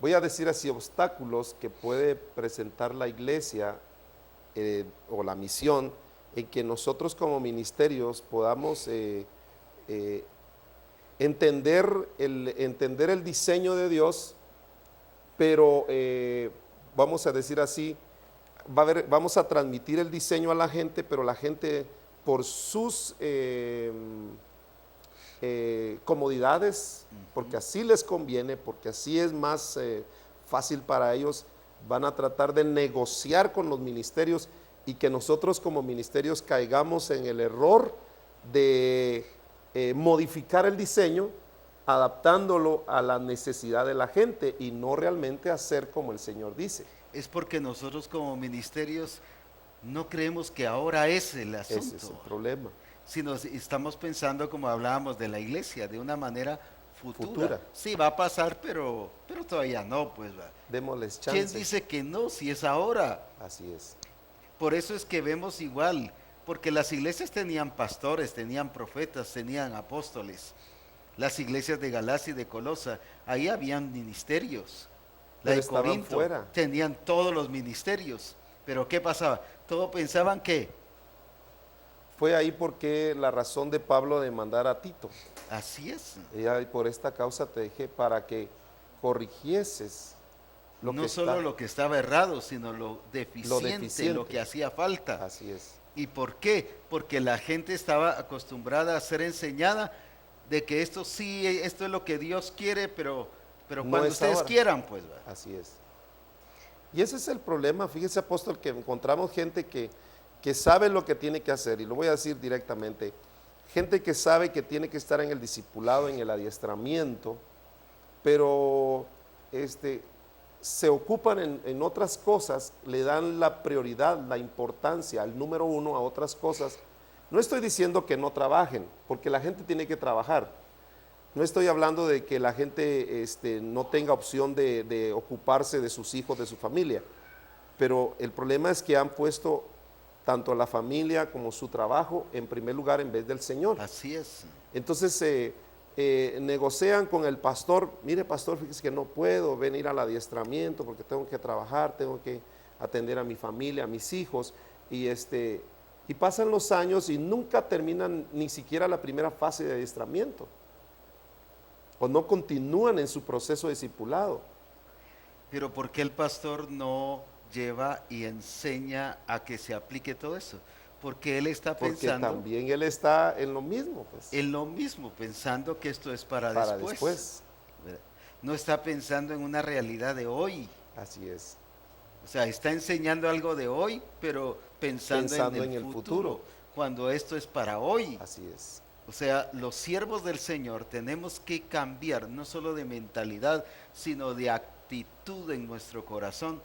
voy a decir así, obstáculos que puede presentar la iglesia o la misión en que nosotros como ministerios podamos entender el diseño de Dios, pero vamos a decir así, vamos a transmitir el diseño a la gente, pero la gente por sus comodidades, porque así les conviene, porque así es más fácil para ellos, van a tratar de negociar con los ministerios y que nosotros como ministerios caigamos en el error de modificar el diseño, adaptándolo a la necesidad de la gente y no realmente hacer como el Señor dice. Es porque nosotros como ministerios no creemos que ahora es el asunto. Ese es el problema. Sino estamos pensando, como hablábamos de la iglesia, de una manera futura. Futura. Sí, va a pasar, pero todavía no, pues va. Démosles chance. ¿Quién dice que no, si es ahora? Así es. Por eso es que vemos igual, porque las iglesias tenían pastores, tenían profetas, tenían apóstoles. Las iglesias de Galacia y de Colosa, ahí habían ministerios. La Pero de estaban Corinto fuera. tenían todos los ministerios. Pero ¿qué pasaba? Todos pensaban que Fue ahí porque la razón de Pablo de mandar a Tito. así es. Y por esta causa te dejé para que corrigieses No solo lo que estaba errado, sino lo deficiente, deficiente. lo que hacía falta. Así es. ¿Y por qué? Porque la gente estaba acostumbrada a ser enseñada de que esto sí, esto es lo que Dios quiere, pero No cuando es ustedes ahora. quieran, pues va. Así es. Y ese es el problema, fíjese apóstol, que encontramos gente que sabe lo que tiene que hacer, y lo voy a decir directamente, gente que sabe que tiene que estar en el discipulado, en el adiestramiento, pero se ocupan en otras cosas, le dan la prioridad, la importancia, al número uno a otras cosas. No estoy diciendo que no trabajen, porque la gente tiene que trabajar. No estoy hablando de que la gente no tenga opción de ocuparse de sus hijos, de su familia, pero el problema es que han puesto tanto la familia como su trabajo en primer lugar en vez del Señor. Así es. Entonces negocian con el pastor, mire pastor, fíjese que no puedo venir al adiestramiento porque tengo que trabajar, tengo que atender a mi familia, a mis hijos, y pasan los años y nunca terminan ni siquiera la primera fase de adiestramiento, o no continúan en su proceso de discipulado. Pero ¿por qué el pastor no lleva y enseña a que se aplique todo eso? Porque él está Porque pensando también él está en lo mismo, pues, en lo mismo, pensando que esto es para después. ¿Verdad? No está pensando en una realidad de hoy. Así es. O sea, está enseñando algo de hoy, pero pensando en el futuro, cuando esto es para hoy. Así es. O sea, los siervos del Señor tenemos que cambiar, no solo de mentalidad, sino de actitud en nuestro corazón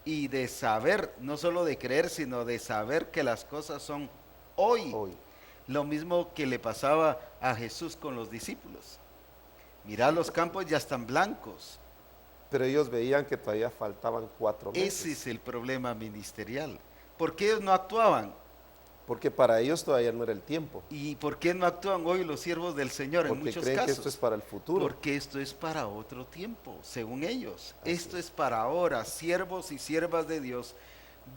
y de saber, no solo de creer, sino de saber que las cosas son hoy. Lo mismo que le pasaba a Jesús con los discípulos. Mirá, los campos ya están blancos. Pero ellos veían que todavía faltaban 4 meses. Ese es el problema ministerial. ¿Por qué ellos no actuaban? Porque para ellos todavía no era el tiempo. ¿Y por qué no actúan hoy los siervos del Señor en muchos creen casos? que esto es para el futuro. Porque esto es para otro tiempo, según ellos. Esto es para ahora, siervos y siervas de Dios,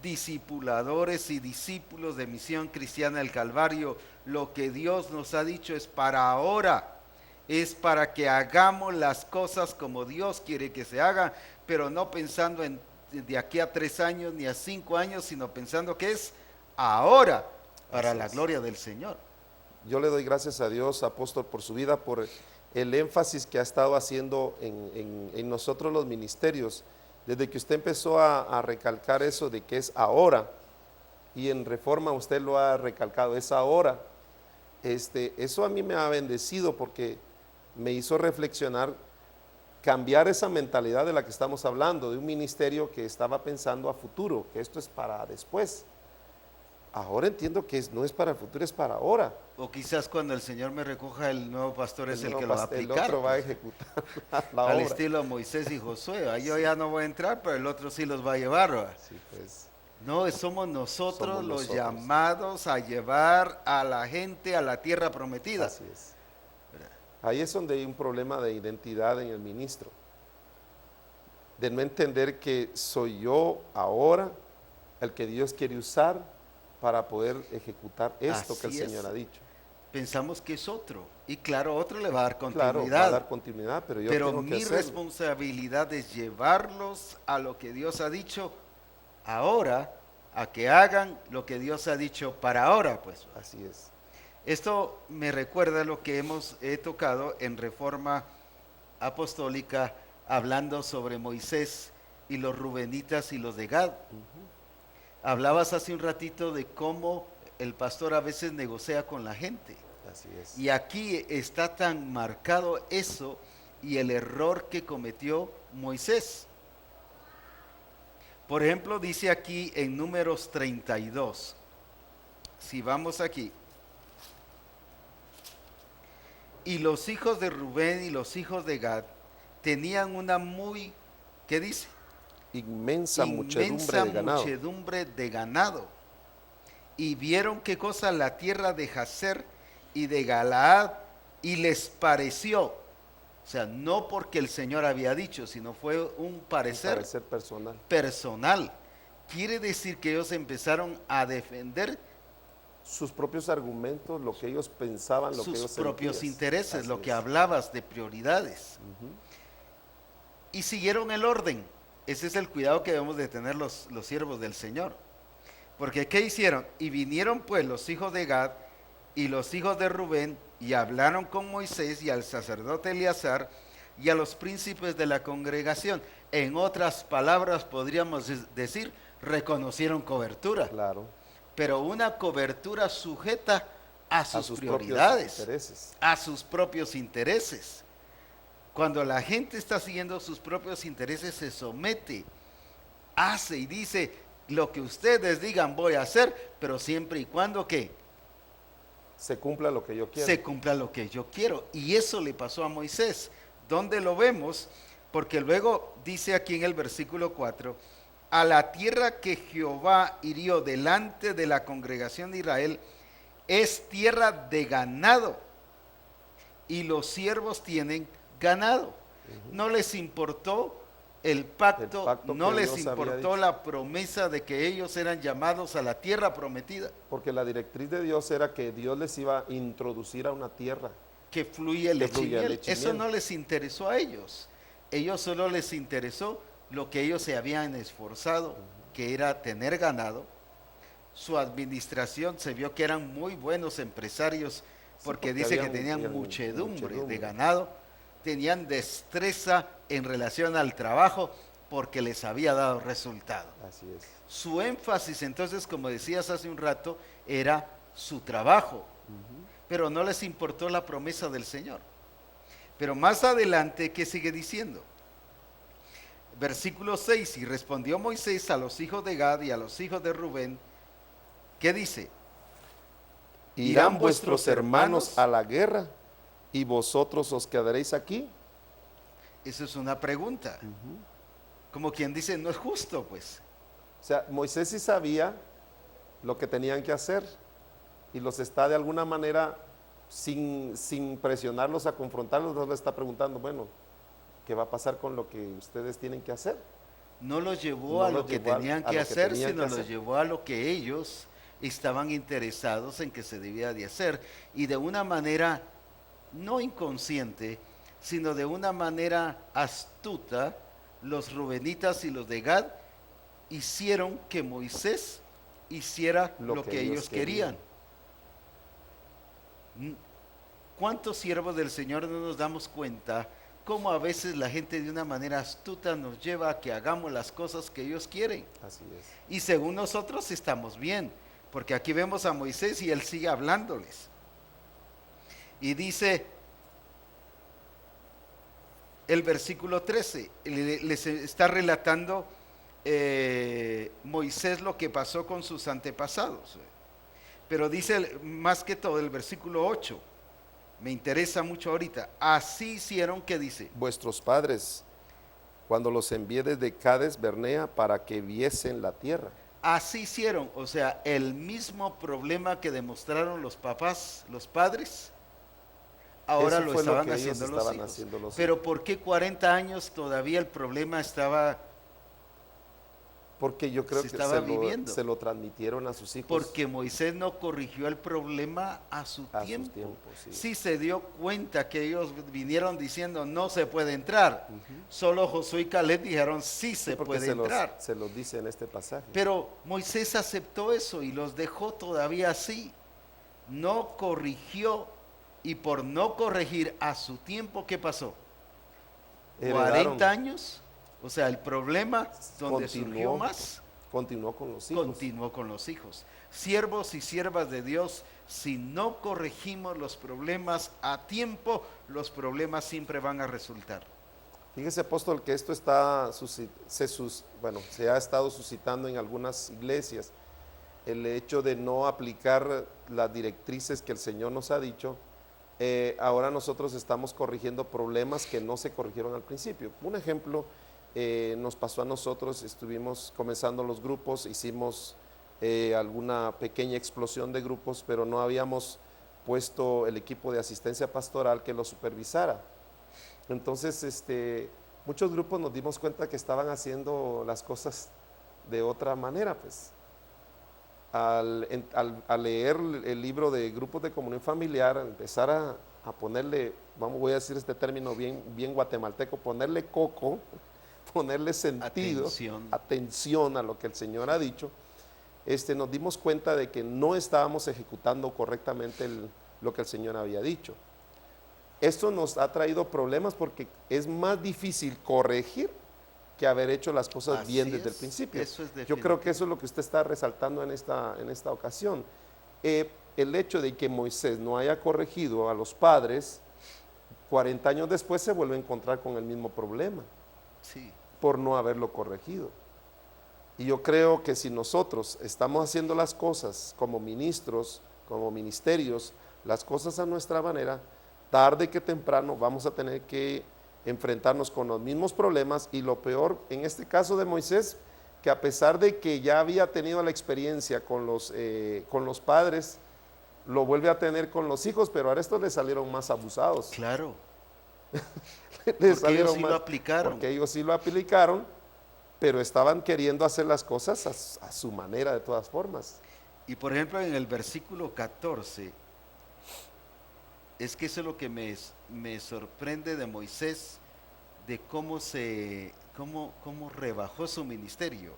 discipuladores y discípulos de Misión Cristiana del Calvario. Lo que Dios nos ha dicho es para ahora. Es para que hagamos las cosas como Dios quiere que se haga, pero no pensando en de aquí a 3 años ni a 5 años, sino pensando que es ahora, para la gloria del Señor. Yo le doy gracias a Dios, apóstol, por su vida, por el énfasis que ha estado haciendo en nosotros los ministerios. Desde que usted empezó a recalcar eso de que es ahora, y en Reforma usted lo ha recalcado, es ahora. Eso a mí me ha bendecido porque me hizo reflexionar, cambiar esa mentalidad de la que estamos hablando, de un ministerio que estaba pensando a futuro, que esto es para después. Ahora entiendo que no es para el futuro, es para ahora. O quizás cuando el Señor me recoja, el nuevo pastor es el que lo va a El aplicar. otro va a Pues, ejecutar la al obra. estilo Moisés y Josué. Ahí yo ya no voy a entrar, pero el otro sí los va a llevar. ¿Va? Sí, pues, No, somos nosotros Somos los nosotros. llamados a llevar a la gente a la tierra prometida. así es. Ahí es donde hay un problema de identidad en el ministro. De no entender que soy yo ahora el que Dios quiere usar para poder ejecutar esto que el Así es. Señor ha dicho. pensamos que es otro. Y claro, otro le va a dar Claro, va a continuidad. dar continuidad, pero yo Pero tengo que mi hacerlo. responsabilidad es llevarlos a lo que Dios ha dicho ahora, a que hagan lo que Dios ha dicho para ahora, pues. Así es. Esto me recuerda lo que he tocado en Reforma Apostólica, hablando sobre Moisés y los rubenitas y los de Gad. Hablabas hace un ratito de cómo el pastor a veces negocia con la gente. Así es. Y aquí está tan marcado eso y el error que cometió Moisés. Por ejemplo, dice aquí en Números 32, si vamos aquí, y los hijos de Rubén y los hijos de Gad tenían una muy, ¿qué dice? Inmensa muchedumbre de ganado. Y vieron qué cosa la tierra de Jazer y de Galaad, y les pareció, o sea, no porque el Señor había dicho, sino fue un parecer personal. Quiere decir que ellos empezaron a defender Sus propios argumentos, lo que ellos pensaban, lo que ellos sus propios sentían. intereses, Así lo que es. hablabas de prioridades. Y siguieron el orden. Ese es el cuidado que debemos de tener los siervos del Señor. Porque ¿qué hicieron? Y vinieron pues los hijos de Gad y los hijos de Rubén y hablaron con Moisés y al sacerdote Eleazar y a los príncipes de la congregación. En otras palabras podríamos decir, reconocieron cobertura. Claro. Pero una cobertura sujeta a sus prioridades, prioridades, a sus propios intereses. Cuando la gente está siguiendo sus propios intereses, se somete, hace y dice, lo que ustedes digan voy a hacer, pero siempre y cuando ¿qué? Se cumpla lo que yo quiero. Se cumpla lo que yo quiero. Y eso le pasó a Moisés. ¿Dónde lo vemos? Porque luego dice aquí en el versículo 4, a la tierra que Jehová hirió delante de la congregación de Israel es tierra de ganado y los siervos tienen ganado. No les importó el pacto no les importó la promesa de que ellos eran llamados a la tierra prometida. Porque la directriz de Dios era que Dios les iba a introducir a una tierra que fluye leche y miel. Eso no les interesó a ellos. Ellos solo les interesó lo que ellos se habían esforzado, que era tener ganado. Su administración se vio que eran muy buenos empresarios, porque dice que tenían muchedumbre de ganado, tenían destreza en relación al trabajo, porque les había dado resultado. Así es. Su énfasis entonces, como decías hace un rato, era su trabajo, pero no les importó la promesa del Señor. Pero más adelante, ¿qué sigue diciendo? Versículo 6, y respondió Moisés a los hijos de Gad y a los hijos de Rubén, ¿qué dice? ¿Irán vuestros hermanos a la guerra y vosotros os quedaréis aquí? Eso es una pregunta. Como quien dice, no es justo, pues. O sea, Moisés sí sabía lo que tenían que hacer y los está de alguna manera, sin presionarlos a confrontarlos, no les está preguntando, bueno, ¿qué va a pasar con lo que ustedes tienen que hacer? No los llevó a lo que tenían que hacer, sino los llevó a lo que ellos estaban interesados en que se debía de hacer. Y de una manera no inconsciente, sino de una manera astuta, los rubenitas y los de Gad hicieron que Moisés hiciera lo que ellos querían. ¿Cuántos siervos del Señor no nos damos cuenta cómo a veces la gente de una manera astuta nos lleva a que hagamos las cosas que ellos quieren? Así es. Y según nosotros estamos bien, porque aquí vemos a Moisés y él sigue hablándoles. Y dice el versículo 13, les está relatando Moisés lo que pasó con sus antepasados. Pero dice más que todo el versículo 8, me interesa mucho ahorita. Así hicieron, ¿qué dice? Vuestros padres, cuando los envié desde Cades Bernea para que viesen la tierra. Así hicieron, o sea, el mismo problema que demostraron los papás, los padres, ahora lo estaban haciendo los hijos. Pero ¿por qué 40 años todavía el problema estaba Porque yo creo se que estaba viviendo. se lo transmitieron a sus hijos. Porque Moisés no corrigió el problema a su A sus tiempo. tiempos, sí. Sí se dio cuenta que ellos vinieron diciendo no se puede entrar. Solo Josué y Caleb dijeron sí se Porque puede entrar. se los dice en este pasaje. Pero Moisés aceptó eso y los dejó todavía así. No corrigió, y por no corregir a su tiempo, ¿qué pasó? Heredaron. 40 años. O sea, el problema donde surgió más Continuó con los hijos. continuó con los hijos. Siervos y siervas de Dios, si no corregimos los problemas a tiempo, los problemas siempre van a resultar. Fíjese, apóstol, que esto está se ha estado suscitando en algunas iglesias. El hecho de no aplicar las directrices que el Señor nos ha dicho. Ahora nosotros estamos corrigiendo problemas que no se corrigieron al principio. Un ejemplo nos pasó a nosotros, estuvimos comenzando los grupos, hicimos alguna pequeña explosión de grupos, pero no habíamos puesto el equipo de asistencia pastoral que lo supervisara. Entonces, muchos grupos nos dimos cuenta que estaban haciendo las cosas de otra manera, pues. Al leer el libro de grupos de comunión familiar, empezar a ponerle, voy a decir este término bien guatemalteco, ponerle coco, ponerle sentido, atención a lo que el Señor ha dicho, nos dimos cuenta de que no estábamos ejecutando correctamente lo que el Señor había dicho. Esto nos ha traído problemas porque es más difícil corregir que haber hecho las cosas bien desde el principio. Yo creo que eso es lo que usted está resaltando en esta ocasión. El hecho de que Moisés no haya corregido a los padres, 40 años después se vuelve a encontrar con el mismo problema, sí, por no haberlo corregido. Y yo creo que si nosotros estamos haciendo las cosas como ministros, como ministerios, las cosas a nuestra manera, tarde que temprano vamos a tener que enfrentarnos con los mismos problemas. Y lo peor en este caso de Moisés, que a pesar de que ya había tenido la experiencia con los padres, lo vuelve a tener con los hijos, pero ahora estos le salieron más abusados. Claro. Porque ellos sí lo aplicaron. Porque ellos sí lo aplicaron, pero estaban queriendo hacer las cosas a su manera de todas formas. Y por ejemplo en el versículo 14, es que eso es lo que me sorprende de Moisés, de cómo rebajó su ministerio.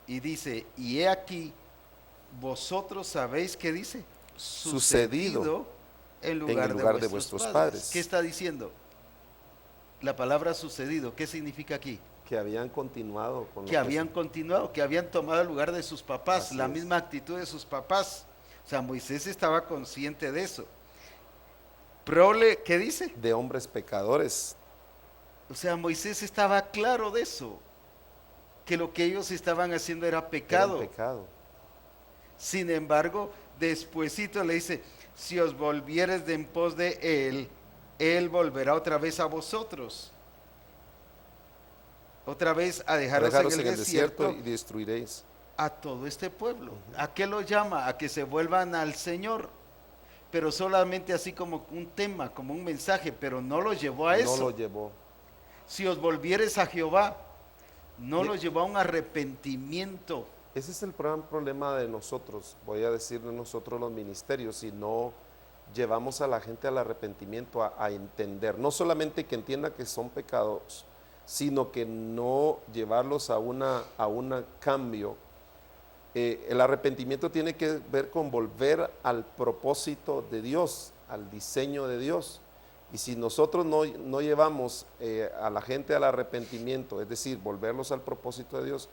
Y dice, y he aquí, vosotros sabéis, ¿qué dice? Sucedido en lugar de vuestros padres. ¿Qué está diciendo? La palabra sucedido, ¿qué significa aquí? Que habían continuado con que habían tomado el lugar de sus papás, Así la es. misma actitud de sus papás. O sea, Moisés estaba consciente de eso. Prole, ¿qué dice? De hombres pecadores. O sea, Moisés estaba claro de eso, que lo que ellos estaban haciendo era pecado. Era un pecado. Sin embargo, despuesito le dice, si os volvieres de en pos de él volverá otra vez a vosotros. Otra vez a dejaros en el desierto y destruiréis a todo este pueblo. ¿A qué lo llama? A que se vuelvan al Señor. Pero solamente así como un tema, como un mensaje, pero no lo llevó a eso. No lo llevó. Si os volvieres a Jehová, no lo llevó a un arrepentimiento. Ese es el gran problema de nosotros, voy a decir de nosotros los ministerios, si no llevamos a la gente al arrepentimiento, a entender, no solamente que entienda que son pecados, sino que no llevarlos a un cambio. El arrepentimiento tiene que ver con volver al propósito de Dios, al diseño de Dios. Y si nosotros no llevamos a la gente al arrepentimiento, es decir, volverlos al propósito de Dios,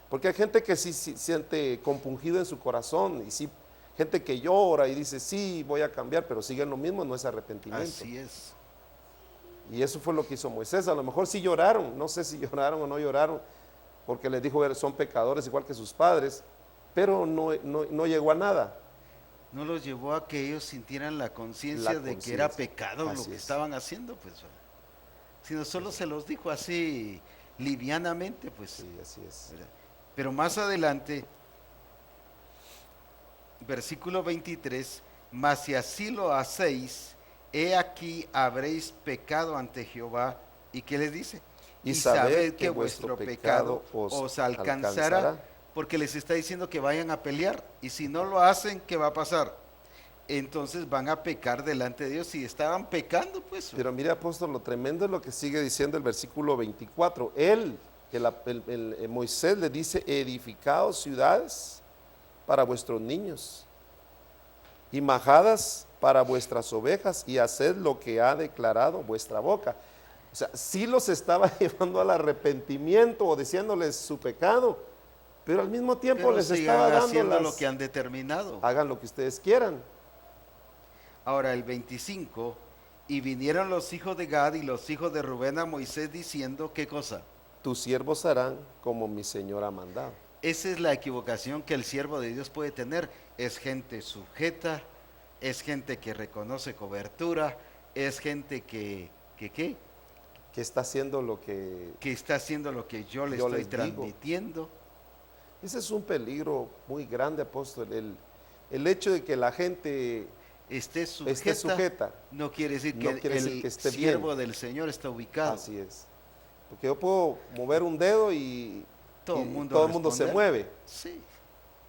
porque hay gente que sí siente compungido en su corazón, y sí, gente que llora y dice, sí, voy a cambiar, pero sigue en lo mismo, no es arrepentimiento. Así es. Y eso fue lo que hizo Moisés. A lo mejor sí lloraron, no sé si lloraron o no lloraron, porque les dijo, son pecadores igual que sus padres, pero no llegó a nada. No los llevó a que ellos sintieran la conciencia de que era pecado lo que estaban haciendo, pues. Sino solo se los dijo así livianamente, pues. Sí, así es. ¿Verdad? Pero más adelante, versículo 23, mas si así lo hacéis, he aquí habréis pecado ante Jehová. ¿Y qué les dice? y sabed que vuestro pecado os alcanzará, porque les está diciendo que vayan a pelear, y si no lo hacen, ¿qué va a pasar? Entonces van a pecar delante de Dios, y estaban pecando, pues. Pero mire, apóstol, lo tremendo es lo que sigue diciendo el versículo 24. Moisés le dice: edificaos ciudades para vuestros niños y majadas para vuestras ovejas, y haced lo que ha declarado vuestra boca. O sea, sí los estaba llevando al arrepentimiento o diciéndoles su pecado, pero al mismo tiempo Pero les sigan estaba dando haciendo lo que han determinado. hagan lo que ustedes quieran. Ahora el 25, y vinieron los hijos de Gad y los hijos de Rubén a Moisés diciendo, ¿qué cosa? Tus siervos harán como mi Señor ha mandado. Esa es la equivocación que el siervo de Dios puede tener. Es gente sujeta, es gente que reconoce cobertura, es gente que ¿qué? Que está haciendo lo que Que está haciendo lo que yo le estoy les digo. transmitiendo. Ese es un peligro muy grande, apóstol. El hecho de que la gente Esté esté sujeta no quiere decir no que quiere decir el que esté siervo bien. del Señor está ubicado. Así es. Porque yo puedo mover un dedo y Todo y el mundo todo el mundo se responder. mueve. Sí,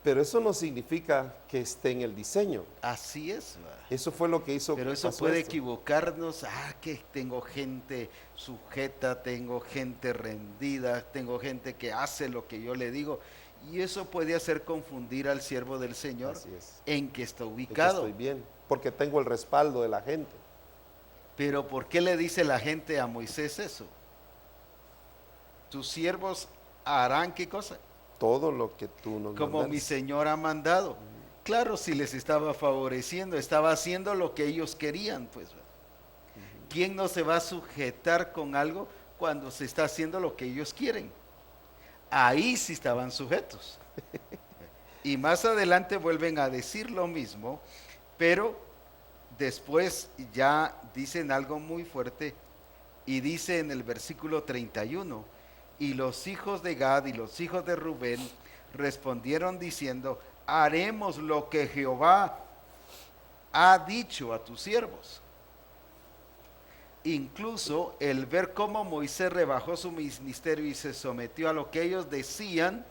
Pero eso no significa que esté en el diseño. así es. Va. Eso fue lo que hizo. Pero eso pasó puede esto. equivocarnos. Que tengo gente sujeta, tengo gente rendida, tengo gente que hace lo que yo le digo. Y eso puede hacer confundir al siervo del Señor Así es. en que está De que ubicado. estoy bien, porque tengo el respaldo de la gente. Pero ¿por qué le dice la gente a Moisés eso? Tus siervos harán qué cosa? Todo lo que tú nos Como mandaste. mi Señor ha mandado. Claro, si les estaba favoreciendo, estaba haciendo lo que ellos querían, pues. ¿Quién no se va a sujetar con algo cuando se está haciendo lo que ellos quieren? Ahí sí estaban sujetos. Y más adelante vuelven a decir lo mismo, pero después ya dicen algo muy fuerte, y dice en el versículo 31, y los hijos de Gad y los hijos de Rubén respondieron diciendo, haremos lo que Jehová ha dicho a tus siervos. Incluso el ver cómo Moisés rebajó su ministerio y se sometió a lo que ellos decían,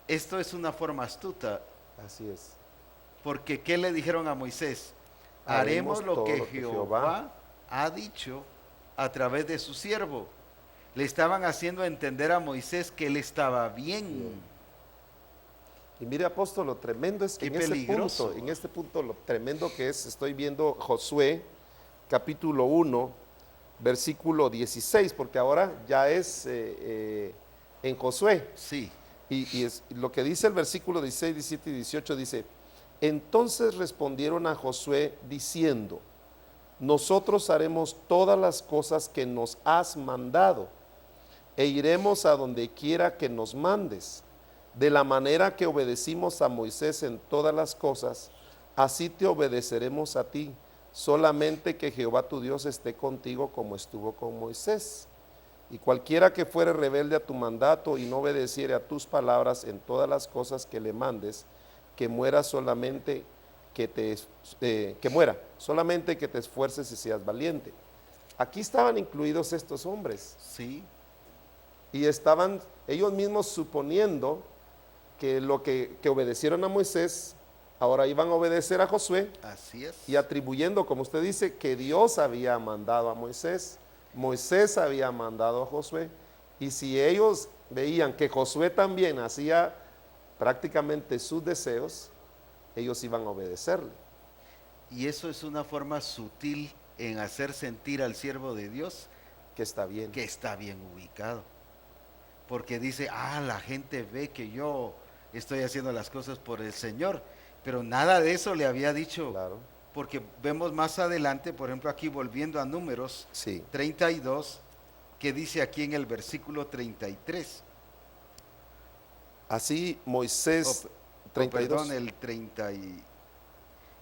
esto es una forma astuta, Así es. porque ¿qué le dijeron a Moisés? Haremos Haremos lo todo que lo que Jehová ha dicho a través de su siervo. Le estaban haciendo entender a Moisés que él estaba bien. Y mire, apóstol, lo tremendo es que Qué peligroso. en este punto lo tremendo que es, estoy viendo Josué, capítulo 1, versículo 16, porque ahora ya es en Josué. Sí, Y lo que dice el versículo 16, 17 y 18 dice, entonces respondieron a Josué diciendo, nosotros haremos todas las cosas que nos has mandado e iremos a donde quiera que nos mandes. De la manera que obedecimos a Moisés en todas las cosas, así te obedeceremos a ti, solamente que Jehová tu Dios esté contigo como estuvo con Moisés. Y cualquiera que fuere rebelde a tu mandato y no obedeciere a tus palabras en todas las cosas que le mandes, que muera solamente que muera, solamente que te esfuerces y seas valiente. Aquí estaban incluidos estos hombres sí, y estaban ellos mismos suponiendo que que obedecieron a Moisés, ahora iban a obedecer a Josué así es. y atribuyendo, como usted dice, que Dios había mandado a Moisés, Moisés había mandado a Josué, y si ellos veían que Josué también hacía prácticamente sus deseos, ellos iban a obedecerle. Y eso es una forma sutil en hacer sentir al siervo de Dios Que está bien. que está bien ubicado. Porque dice, la gente ve que yo estoy haciendo las cosas por el Señor, pero nada de eso le había dicho. Claro. Porque vemos más adelante, por ejemplo, aquí volviendo a Números Sí. 32, que dice aquí en el versículo 33. Así Moisés, 32. Perdón,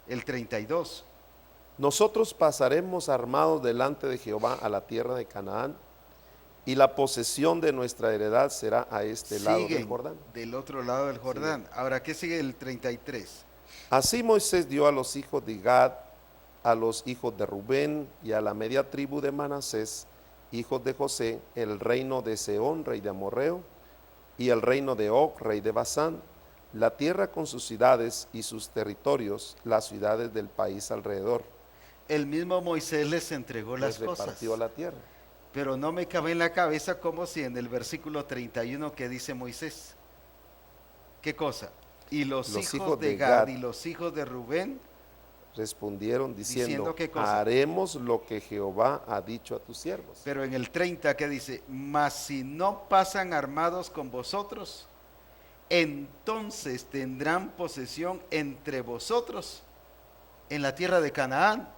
el 32. Nosotros pasaremos armados delante de Jehová a la tierra de Canaán, y la posesión de nuestra heredad será a este lado del Siguen Jordán. del otro lado del Jordán. Ahora, ¿qué sigue el 33? Así Moisés dio a los hijos de Gad, a los hijos de Rubén y a la media tribu de Manasés hijos de José, el reino de Sehón, rey de Amorreo, y el reino de Og, rey de Basán, la tierra con sus ciudades y sus territorios, las ciudades del país alrededor. El mismo Moisés les entregó las Les cosas. repartió la tierra. Pero no me cabe en la cabeza como si en el versículo 31 que dice Moisés. ¿Qué cosa? Y los hijos de Gad y los hijos de Rubén Respondieron diciendo, ¿qué cosa? haremos lo que Jehová ha dicho a tus siervos. Pero en el 30 que dice, mas si no pasan armados con vosotros, entonces tendrán posesión entre vosotros en la tierra de Canaán.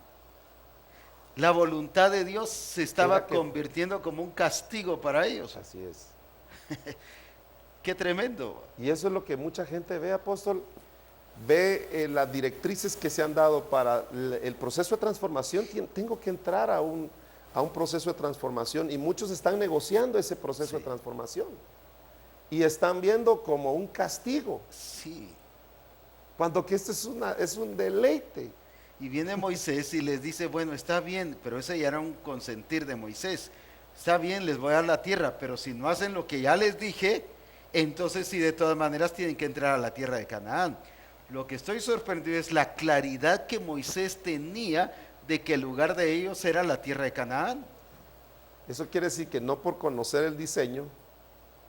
La voluntad de Dios se estaba convirtiendo como un castigo para ellos. Así es. Qué tremendo. Y eso es lo que mucha gente ve, apóstol. Ve las directrices que se han dado para el proceso de transformación. Tengo que entrar a un proceso de transformación y muchos están negociando ese proceso de transformación y están viendo como un castigo. Sí. Cuando que esto es un deleite. Y viene Moisés y les dice, bueno, está bien, pero ese ya era un consentir de Moisés. Está bien, les voy a dar la tierra, pero si no hacen lo que ya les dije, entonces sí, de todas maneras tienen que entrar a la tierra de Canaán. Lo que estoy sorprendido es la claridad que Moisés tenía de que el lugar de ellos era la tierra de Canaán. Eso quiere decir que no por conocer el diseño,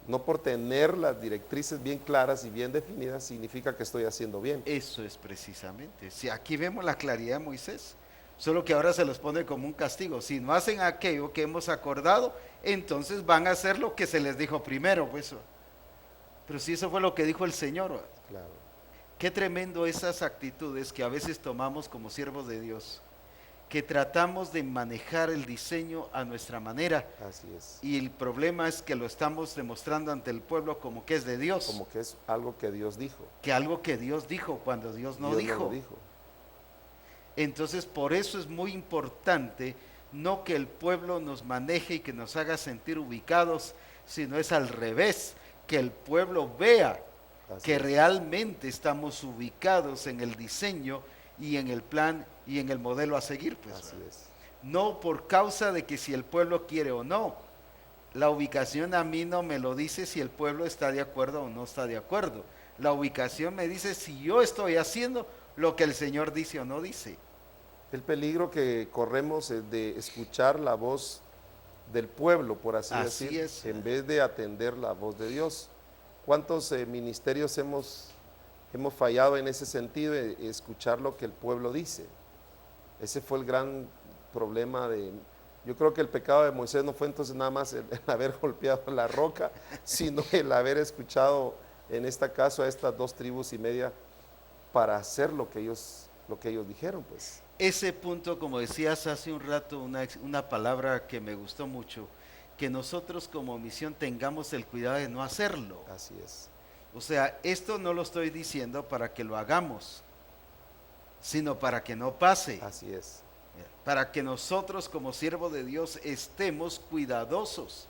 no por tener las directrices bien claras y bien definidas, significa que estoy haciendo bien. Eso es precisamente. Si aquí vemos la claridad de Moisés, solo que ahora se los pone como un castigo. Si no hacen aquello que hemos acordado, entonces van a hacer lo que se les dijo primero, pues. Pero si eso fue lo que dijo el Señor. Claro. Qué tremendo esas actitudes que a veces tomamos como siervos de Dios, que tratamos de manejar el diseño a nuestra manera. Así es. Y el problema es que lo estamos demostrando ante el pueblo como que es de Dios. Como que es algo que Dios dijo. Que algo que Dios dijo cuando Dios no dijo. No lo dijo. Entonces, por eso es muy importante no que el pueblo nos maneje y que nos haga sentir ubicados, sino es al revés, que el pueblo vea que realmente estamos ubicados en el diseño y en el plan y en el modelo a seguir, pues. Así es. No por causa de que si el pueblo quiere o no. La ubicación a mí no me lo dice si el pueblo está de acuerdo o no está de acuerdo. La ubicación me dice si yo estoy haciendo lo que el Señor dice o no dice. El peligro que corremos es de escuchar la voz del pueblo, por así decir, es. en vez de atender la voz de Dios. ¿Cuántos ministerios hemos fallado en ese sentido de escuchar lo que el pueblo dice? Ese fue el gran problema yo creo que el pecado de Moisés no fue entonces nada más el haber golpeado la roca, sino el haber escuchado, en este caso, a estas 2,5 tribus para hacer lo que ellos dijeron, pues. Ese punto, como decías hace un rato, una palabra que me gustó mucho, que nosotros como misión tengamos el cuidado de no hacerlo. Así es. O sea, esto no lo estoy diciendo para que lo hagamos, sino para que no pase. Así es. Para que nosotros como siervos de Dios estemos cuidadosos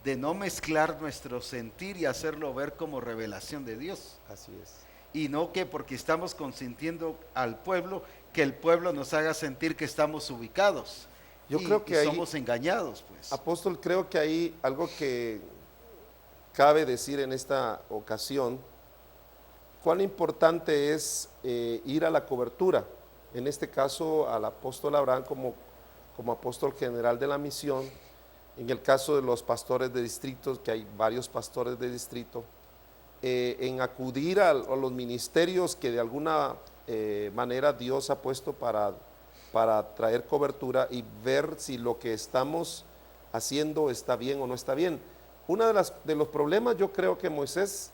de no mezclar nuestro sentir y hacerlo ver como revelación de Dios. Así es. Y no que porque estamos consintiendo al pueblo, que el pueblo nos haga sentir que estamos ubicados. Yo creo que somos engañados, pues. Apóstol, creo que hay algo que cabe decir en esta ocasión, cuán importante es ir a la cobertura, en este caso al apóstol Abraham como apóstol general de la misión, en el caso de los pastores de distritos, que hay varios pastores de distrito, en acudir a los ministerios que de alguna manera Dios ha puesto para traer cobertura y ver si lo que estamos haciendo está bien o no está bien. Uno de los problemas, yo creo que Moisés,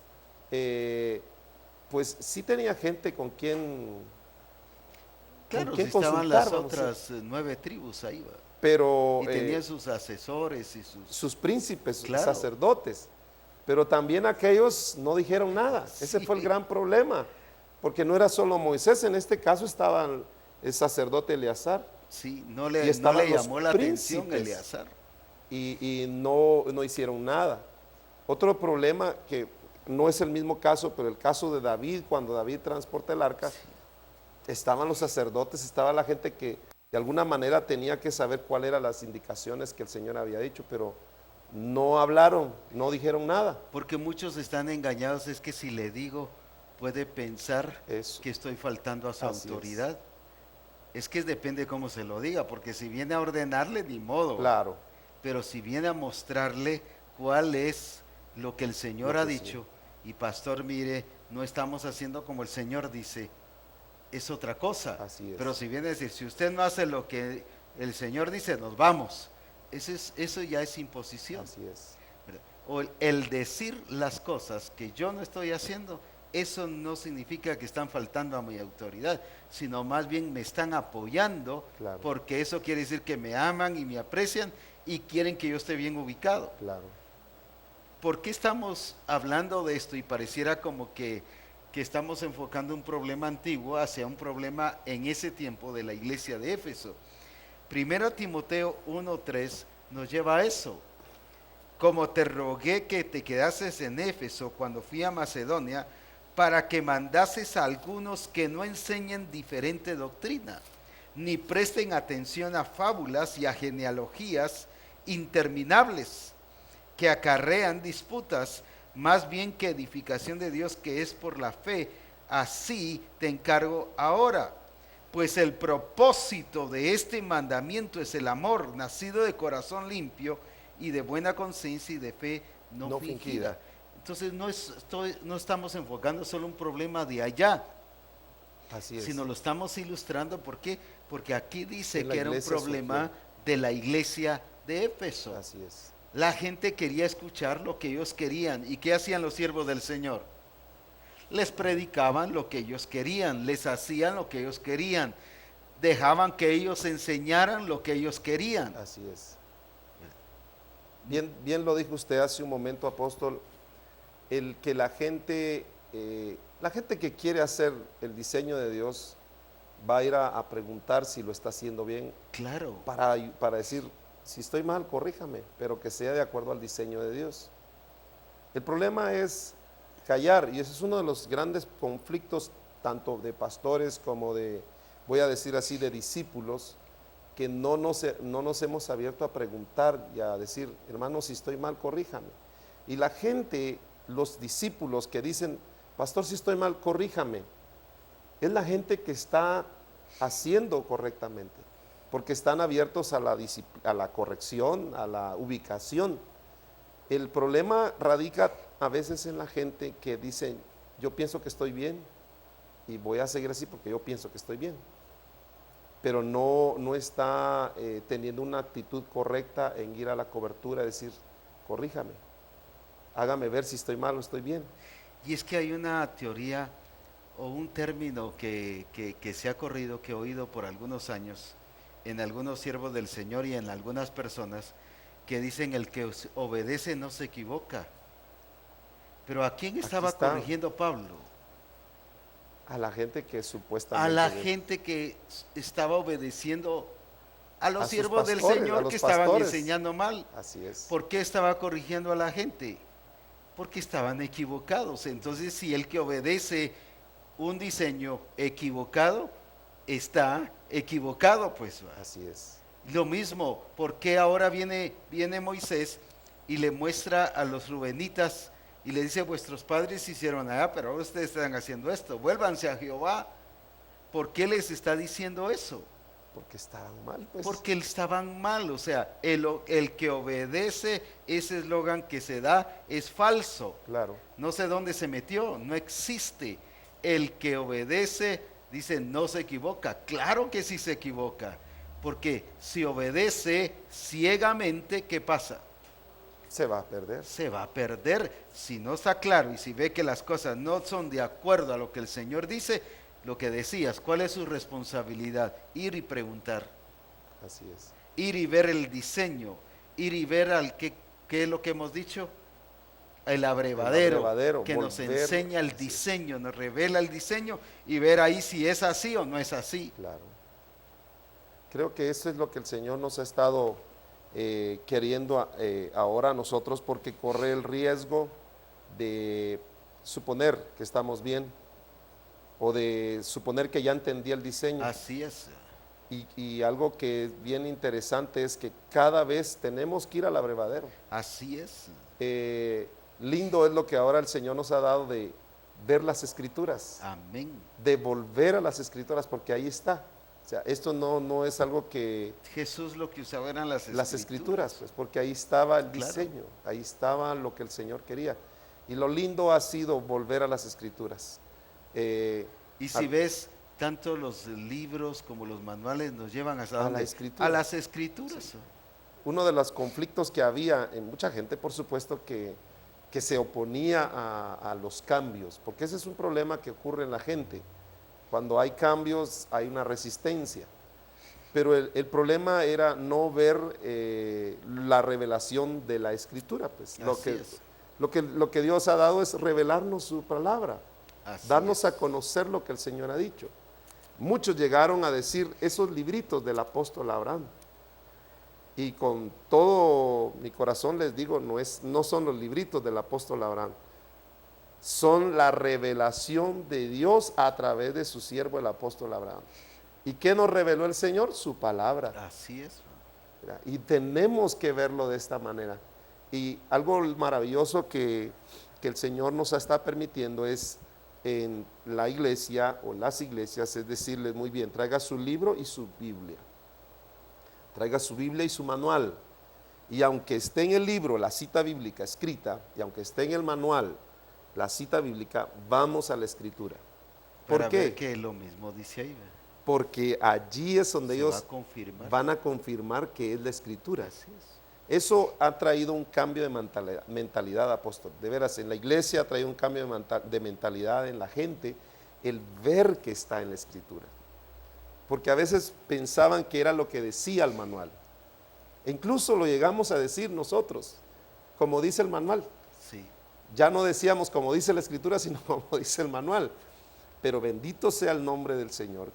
pues sí tenía gente con quien Claro, si estaban las otras 9 tribus ahí, ¿va? Pero y tenían sus asesores y sus príncipes, claro, sacerdotes, pero también aquellos no dijeron nada. Ese fue el gran problema, porque no era solo Moisés, en este caso estaba el sacerdote Eleazar. Sí, no le llamó la atención Eleazar. Y no hicieron nada. Otro problema que no es el mismo caso, pero el caso de David, cuando David transporta el arca, estaban los sacerdotes, estaba la gente que de alguna manera tenía que saber cuáles eran las indicaciones que el Señor había dicho, pero no hablaron, no dijeron nada. Porque muchos están engañados, es que si le digo, puede pensar Eso. que estoy faltando a su Así es. autoridad. Es que depende cómo se lo diga, porque si viene a ordenarle, ni modo. Claro, Pero si viene a mostrarle cuál es lo que el Señor Lo ha que dicho, y pastor, mire, no estamos haciendo como el Señor dice, es otra cosa. Así es. Pero si viene a decir, si usted no hace lo que el Señor dice, nos vamos. Eso ya es imposición. así es. ¿Verdad? O el decir las cosas que yo no estoy haciendo, eso no significa que están faltando a mi autoridad, sino más bien me están apoyando, Claro. porque eso quiere decir que me aman y me aprecian y quieren que yo esté bien ubicado. Claro, ¿Por qué estamos hablando de esto y pareciera como que estamos enfocando un problema antiguo hacia un problema en ese tiempo de la iglesia de Éfeso? Primero Timoteo 1:3 nos lleva a eso. Como te rogué que te quedases en Éfeso cuando fui a Macedonia, para que mandases a algunos que no enseñen diferente doctrina, ni presten atención a fábulas y a genealogías interminables, que acarrean disputas, más bien que edificación de Dios que es por la fe. Así te encargo ahora. Pues el propósito de este mandamiento es el amor, nacido de corazón limpio y de buena conciencia y de fe no fingida. Entonces no estamos enfocando solo un problema de allá, así es. sino lo estamos ilustrando. ¿Por qué? Porque aquí dice En la que era un iglesia problema surgió. de la iglesia de Éfeso. Así es. La gente quería escuchar lo que ellos querían. ¿Y qué hacían los siervos del Señor? Les predicaban lo que ellos querían, les hacían lo que ellos querían, dejaban que ellos enseñaran lo que ellos querían. Así es. Bien lo dijo usted hace un momento, apóstol, el que la gente que quiere hacer el diseño de Dios va a ir a preguntar si lo está haciendo bien, Claro, para decir, si estoy mal, corríjame, pero que sea de acuerdo al diseño de Dios. El problema es callar, y ese es uno de los grandes conflictos, tanto de pastores como de, voy a decir así, de discípulos, que no nos hemos abierto a preguntar y a decir, hermano, si estoy mal, corríjame. Y la gente, los discípulos que dicen, pastor, si estoy mal, corríjame, es la gente que está haciendo correctamente, porque están abiertos a la corrección, a la ubicación. El problema radica a veces en la gente que dicen, yo pienso que estoy bien y voy a seguir así porque yo pienso que estoy bien, pero no está teniendo una actitud correcta en ir a la cobertura y decir, corríjame, hágame ver si estoy mal o estoy bien. y es que hay una teoría o un término que se ha corrido, que he oído por algunos años en algunos siervos del Señor y en algunas personas, que dicen el que obedece no se equivoca. Pero ¿a quién estaba está. corrigiendo Pablo? A la gente que A supuestamente... la gente que estaba obedeciendo a los A sus siervos del pastores, a Señor los que estaban pastores. enseñando mal. Así es. ¿Por qué estaba corrigiendo a la gente? Porque estaban equivocados. Entonces, si el que obedece un diseño equivocado, está equivocado, pues. Así es. Lo mismo, ¿por qué ahora viene Moisés y le muestra a los rubenitas y le dice, vuestros padres hicieron allá, pero ahora ustedes están haciendo esto, vuélvanse a Jehová? ¿Por qué les está diciendo eso? Porque estaban mal, pues. Porque estaban mal, o sea, el que obedece, ese eslogan que se da es falso. Claro. No sé dónde se metió, no existe. El que obedece, dice, no se equivoca. Claro que sí se equivoca, porque si obedece ciegamente, ¿qué pasa? Se va a perder. Se va a perder. Si no está claro y si ve que las cosas no son de acuerdo a lo que el Señor dice, lo que decías, ¿cuál es su responsabilidad? Ir y preguntar, Así es. ir y ver el diseño, ir y ver ¿qué es lo que hemos dicho? El abrevadero, que nos volver, enseña el diseño, nos revela el diseño y ver ahí si es así o no es así. Claro. Creo que eso es lo que el Señor nos ha estado queriendo ahora a nosotros, porque corre el riesgo de suponer que estamos bien o de suponer que ya entendí el diseño. Así es. Y algo que es bien interesante es que cada vez tenemos que ir al abrevadero. Así es. Lindo es lo que ahora el Señor nos ha dado de ver las escrituras, Amén. de volver a las escrituras, porque ahí está. O sea, esto no es algo que Jesús lo que usaba eran las escrituras, pues, porque ahí estaba el Claro. diseño, ahí estaba lo que el Señor quería. Y lo lindo ha sido volver a las escrituras. Y si ves, tanto los libros como los manuales nos llevan hasta A la ¿dónde? escritura. A las escrituras. Uno de los conflictos que había en mucha gente, por supuesto, que se oponía a los cambios, porque ese es un problema que ocurre en la gente. Cuando hay cambios hay una resistencia, pero el problema era no ver la revelación de la escritura. Pues Así es. lo que Dios ha dado es revelarnos su palabra, Así darnos es. a conocer lo que el Señor ha dicho. Muchos llegaron a decir esos libritos del apóstol Abraham, y con todo mi corazón les digo, no son los libritos del apóstol Abraham, son la revelación de Dios a través de su siervo el apóstol Abraham. ¿Y qué nos reveló el Señor? Su palabra. Así es. ¿Verdad? Y tenemos que verlo de esta manera. Y algo maravilloso que el Señor nos está permitiendo es en la iglesia o las iglesias, es decirles muy bien, traiga su libro y su Biblia. Traiga su Biblia y su manual. Y aunque esté en el libro la cita bíblica escrita, y aunque esté en el manual la cita bíblica, vamos a la escritura. ¿Por Para qué? ver que lo mismo dice ahí. ¿verdad? Porque allí es donde Se ellos va a confirmar. van a confirmar que es la escritura. Así es. Eso ha traído un cambio de mentalidad, apóstol. De veras, en la iglesia ha traído un cambio de mentalidad en la gente, el ver que está en la escritura. Porque a veces pensaban que era lo que decía el manual. E incluso lo llegamos a decir nosotros, como dice el manual. Sí. Ya no decíamos como dice la escritura, sino como dice el manual. Pero bendito sea el nombre del Señor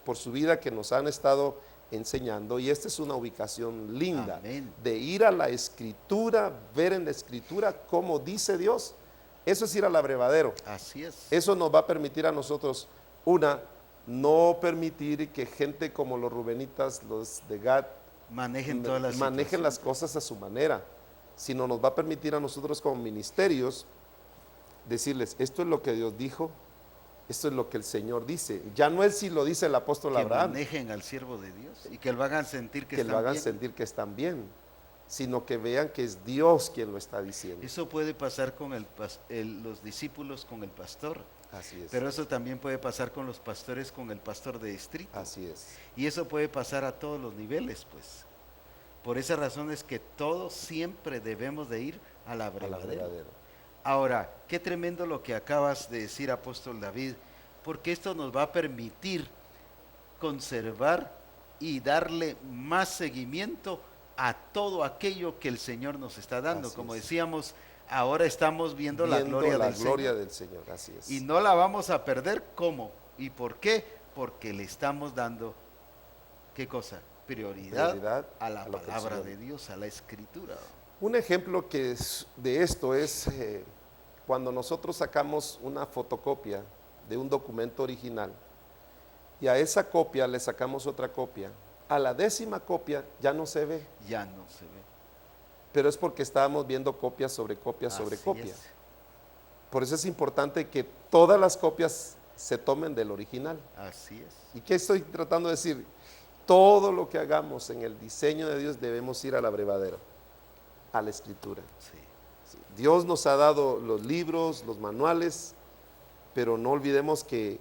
por su vida que nos han estado enseñando. Y esta es una ubicación linda. Amén. De ir a la escritura, ver en la escritura cómo dice Dios. Eso es ir al abrevadero. Así es. Eso nos va a permitir a nosotros, no permitir que gente como los rubenitas, los de Gad, Manejen todas las manejen las situaciones. cosas a su manera, sino nos va a permitir a nosotros como ministerios decirles, esto es lo que Dios dijo, esto es lo que el Señor dice. Ya no es si lo dice el apóstol Que Abraham, manejen al siervo de Dios y que lo hagan sentir que que están lo hagan bien. sentir que están bien, sino que vean que es Dios quien lo está diciendo. Eso puede pasar con los discípulos con el pastor, Así es, pero eso también puede pasar con los pastores con el pastor de distrito. así es. Y eso puede pasar a todos los niveles, pues. Por esa razón es que todos siempre debemos de ir al Al abrevadero. abrevadero. Ahora, qué tremendo lo que acabas de decir, apóstol David, porque esto nos va a permitir conservar y darle más seguimiento a todo aquello que el Señor nos está dando. Así Como es. decíamos, ahora estamos viendo la gloria, del, Señor, del Señor, así es. y no la vamos a perder. ¿Cómo? ¿Y por qué? Porque le estamos dando, ¿qué cosa? Prioridad a la a lo que el palabra Señor- de Dios, a la escritura. Un ejemplo de esto es cuando nosotros sacamos una fotocopia de un documento original y a esa copia le sacamos otra copia. A la 10ª copia ya no se ve, Ya no se ve. pero es porque estábamos viendo copia sobre copia sobre Así copia. es. Por eso es importante que todas las copias se tomen del original. Así es. ¿Y qué estoy tratando de decir? Todo lo que hagamos en el diseño de Dios debemos ir al abrevadero, a la escritura. Sí. Sí, Dios nos ha dado los libros, los manuales, pero no olvidemos que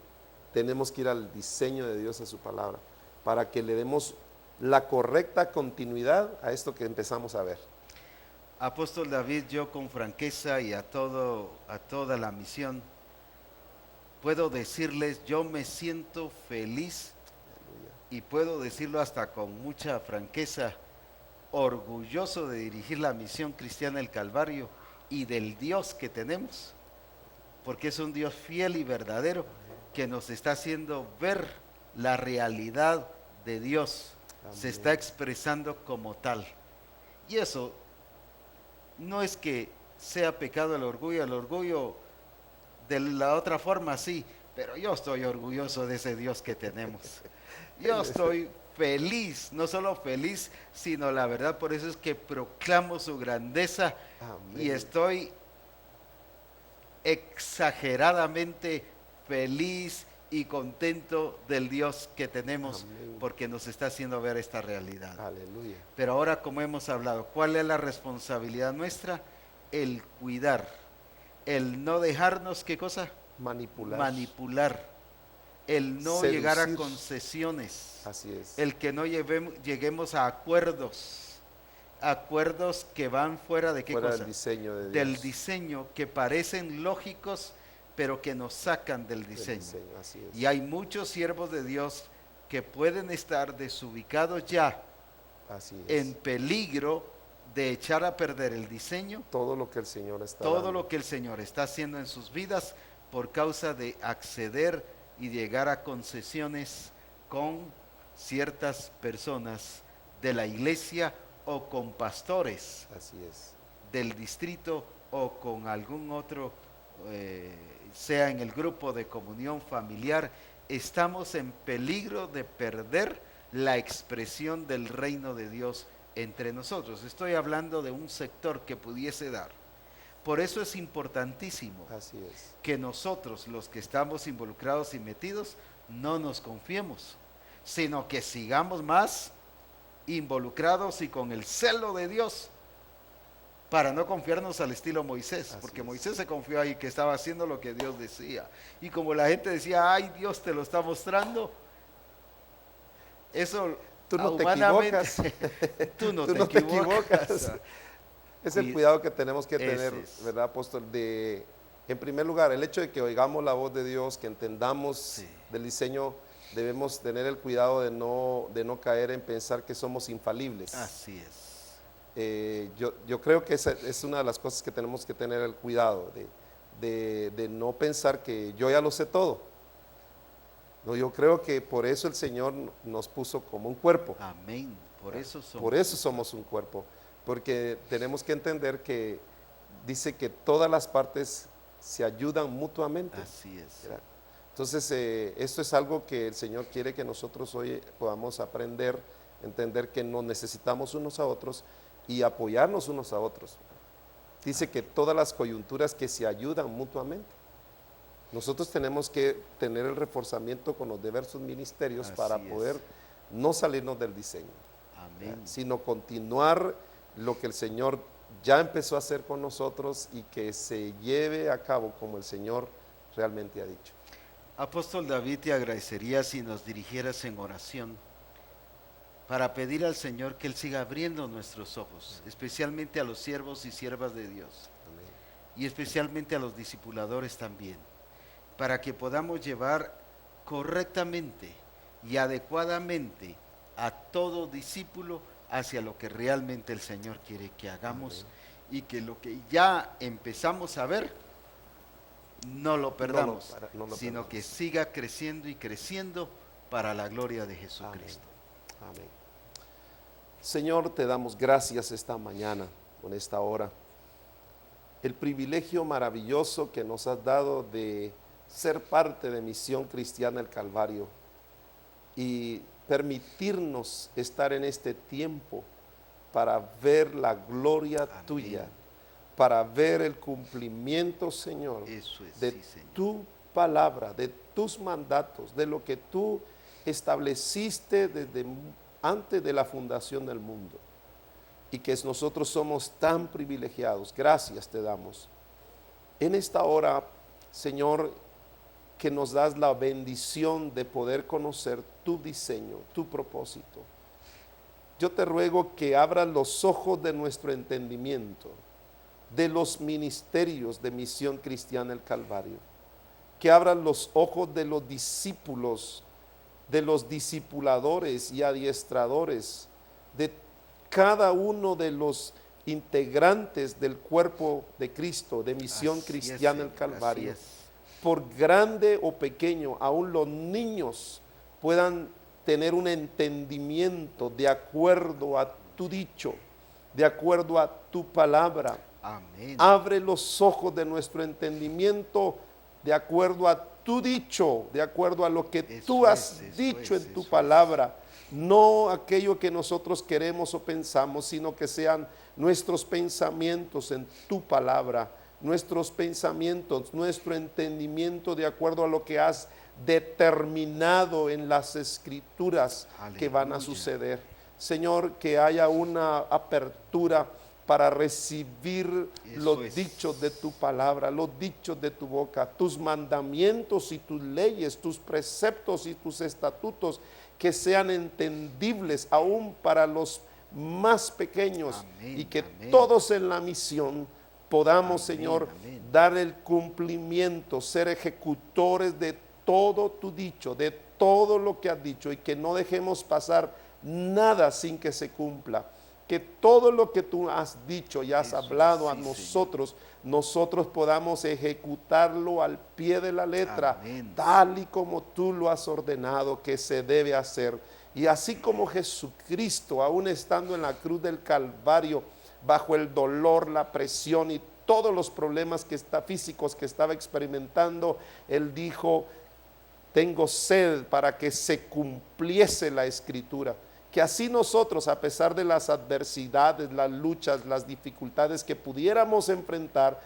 tenemos que ir al diseño de Dios, a su palabra, para que le demos la correcta continuidad a esto que empezamos a ver. Apóstol David, yo con franqueza y a toda la misión, puedo decirles, yo me siento feliz y puedo decirlo hasta con mucha franqueza, orgulloso de dirigir la misión cristiana del Calvario y del Dios que tenemos, porque es un Dios fiel y verdadero que nos está haciendo ver la realidad de Dios, se Amén. está expresando como tal. Y eso no es que sea pecado el orgullo de la otra forma sí, pero yo estoy orgulloso de ese Dios que tenemos. Yo estoy feliz, no solo feliz, sino la verdad, por eso es que proclamo su grandeza. Amén. Y estoy exageradamente feliz y contento del Dios que tenemos. Amén. Porque nos está haciendo ver esta realidad. Aleluya. Pero ahora, como hemos hablado, ¿cuál es la responsabilidad nuestra? El cuidar, el no dejarnos, ¿qué cosa? Manipular. Manipular, el no Seducir. llegar a concesiones, Así es. el que no lleguemos a acuerdos que van fuera de qué Fuera cosa? del diseño de Dios. Del diseño, que parecen lógicos, pero que nos sacan del Del diseño. así es. Y hay muchos siervos de Dios que pueden estar desubicados ya, Así es. en peligro de echar a perder el diseño, Todo lo que el Señor está todo dando. lo que el Señor está haciendo en sus vidas por causa de acceder y llegar a concesiones con ciertas personas de la iglesia o con pastores Así es. del distrito o con algún otro, sea en el grupo de comunión familiar. Estamos en peligro de perder la expresión del reino de Dios entre nosotros. Estoy hablando de un sector que pudiese dar. Por eso es importantísimo Así es. que nosotros, los que estamos involucrados y metidos, no nos confiemos, sino que sigamos más involucrados y con el celo de Dios, para no confiarnos al estilo Moisés, Así porque es. Moisés se confió ahí que estaba haciendo lo que Dios decía. Y como la gente decía, ay, Dios te lo está mostrando, eso Tú no te humanamente, equivocas. tú no Tú te no te equivocas. equivocas. Es el cuidado que tenemos que Ese tener, es. ¿verdad, apóstol? En primer lugar, el hecho de que oigamos la voz de Dios, que entendamos Sí. del diseño, debemos tener el cuidado de no caer en pensar que somos infalibles. Así es. Yo creo que esa es una de las cosas que tenemos que tener el cuidado, de no pensar que yo ya lo sé todo. No, yo creo que por eso el Señor nos puso como un cuerpo. Amén. Por eso somos. Por eso somos un cuerpo, porque tenemos que entender que dice que todas las partes se ayudan mutuamente. Así es. ¿Verdad? Entonces, esto es algo que el Señor quiere que nosotros hoy podamos aprender, entender que nos necesitamos unos a otros y apoyarnos unos a otros. Dice que todas las coyunturas que se ayudan mutuamente. Nosotros tenemos que tener el reforzamiento con los diversos ministerios Así para es. poder no salirnos del diseño, Amén. sino continuar lo que el Señor ya empezó a hacer con nosotros y que se lleve a cabo como el Señor realmente ha dicho. Apóstol David, te agradecería si nos dirigieras en oración para pedir al Señor que Él siga abriendo nuestros ojos, especialmente a los siervos y siervas de Dios, Amén. y especialmente a los discipuladores también, para que podamos llevar correctamente y adecuadamente a todo discípulo hacia lo que realmente el Señor quiere que hagamos. Amén. Y que lo que ya empezamos a ver no lo perdamos, no lo sino perdamos. que siga creciendo y creciendo para la gloria de Jesucristo. Amén. Señor, te damos gracias esta mañana, con esta hora. El privilegio maravilloso que nos has dado de ser parte de Misión Cristiana el Calvario y permitirnos estar en este tiempo para ver la gloria Amén. tuya, para ver el cumplimiento, Señor, Eso es, de sí, Señor. tu palabra, de tus mandatos, de lo que tú estableciste desde antes de la fundación del mundo. Y que nosotros somos tan privilegiados. Gracias te damos. En esta hora, Señor, que nos das la bendición de poder conocer tu diseño, tu propósito. Yo te ruego que abras los ojos de nuestro entendimiento, de los ministerios de Misión Cristiana el Calvario, que abras los ojos de los discípulos, de los discipuladores y adiestradores, de cada uno de los integrantes del cuerpo de Cristo, de Misión Así es, Cristiana el Señor, Calvario. así es. Por grande o pequeño, aún los niños puedan tener un entendimiento de acuerdo a tu dicho, de acuerdo a tu palabra. Amén. Abre los ojos de nuestro entendimiento de acuerdo a tu dicho, de acuerdo a lo que Eso tú has es, eso dicho es, en tu eso palabra. No aquello que nosotros queremos o pensamos, sino que sean nuestros pensamientos en tu palabra, nuestros pensamientos, nuestro entendimiento de acuerdo a lo que has determinado en las escrituras que van a Aleluya. suceder. Señor, que haya una apertura para recibir Eso los es. dichos de tu palabra, los dichos de tu boca, tus mandamientos y tus leyes, tus preceptos y tus estatutos, que sean entendibles aún para los más pequeños, Amén, y que amén. todos en la misión podamos, Amén, Señor, amén. dar el cumplimiento, ser ejecutores de todo tu dicho, de todo lo que has dicho, y que no dejemos pasar nada sin que se cumpla. Que todo lo que tú has dicho y has Eso, hablado a sí, nosotros podamos ejecutarlo al pie de la letra, Amén. tal y como tú lo has ordenado que se debe hacer. Y así como Jesucristo, aún estando en la cruz del Calvario, bajo el dolor, la presión y todos los problemas físicos que estaba experimentando, Él dijo: tengo sed, para que se cumpliese la escritura. Que así nosotros, a pesar de las adversidades, las luchas, las dificultades que pudiéramos enfrentar,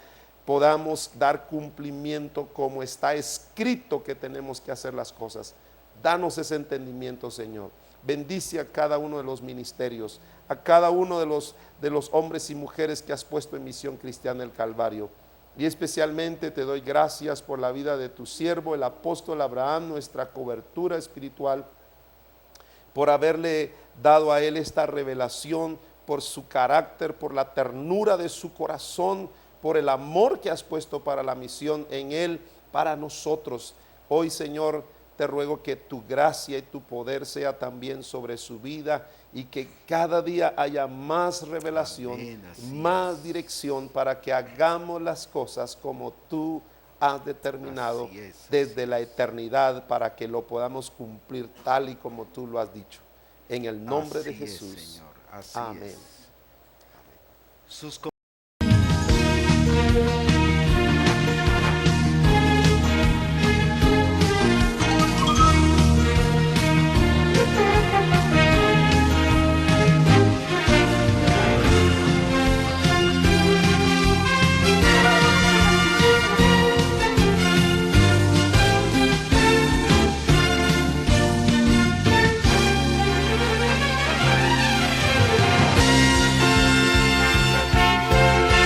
podamos dar cumplimiento como está escrito que tenemos que hacer las cosas. Danos ese entendimiento, Señor. Bendice a cada uno de los ministerios, a cada uno de los hombres y mujeres que has puesto en Misión Cristiana del Calvario. Y especialmente te doy gracias por la vida de tu siervo, el apóstol Abraham, nuestra cobertura espiritual, por haberle dado a él esta revelación, por su carácter, por la ternura de su corazón, por el amor que has puesto para la misión en él, para nosotros. Hoy, Señor, te ruego que tu gracia y tu poder sea también sobre su vida, y que cada día haya más revelación, Amén, así más es. dirección, para que hagamos las cosas como tú has determinado Así es, así desde la eternidad, para que lo podamos cumplir tal y como tú lo has dicho. En el nombre de Así es, Jesús. Señor. Así Amén. es. Sus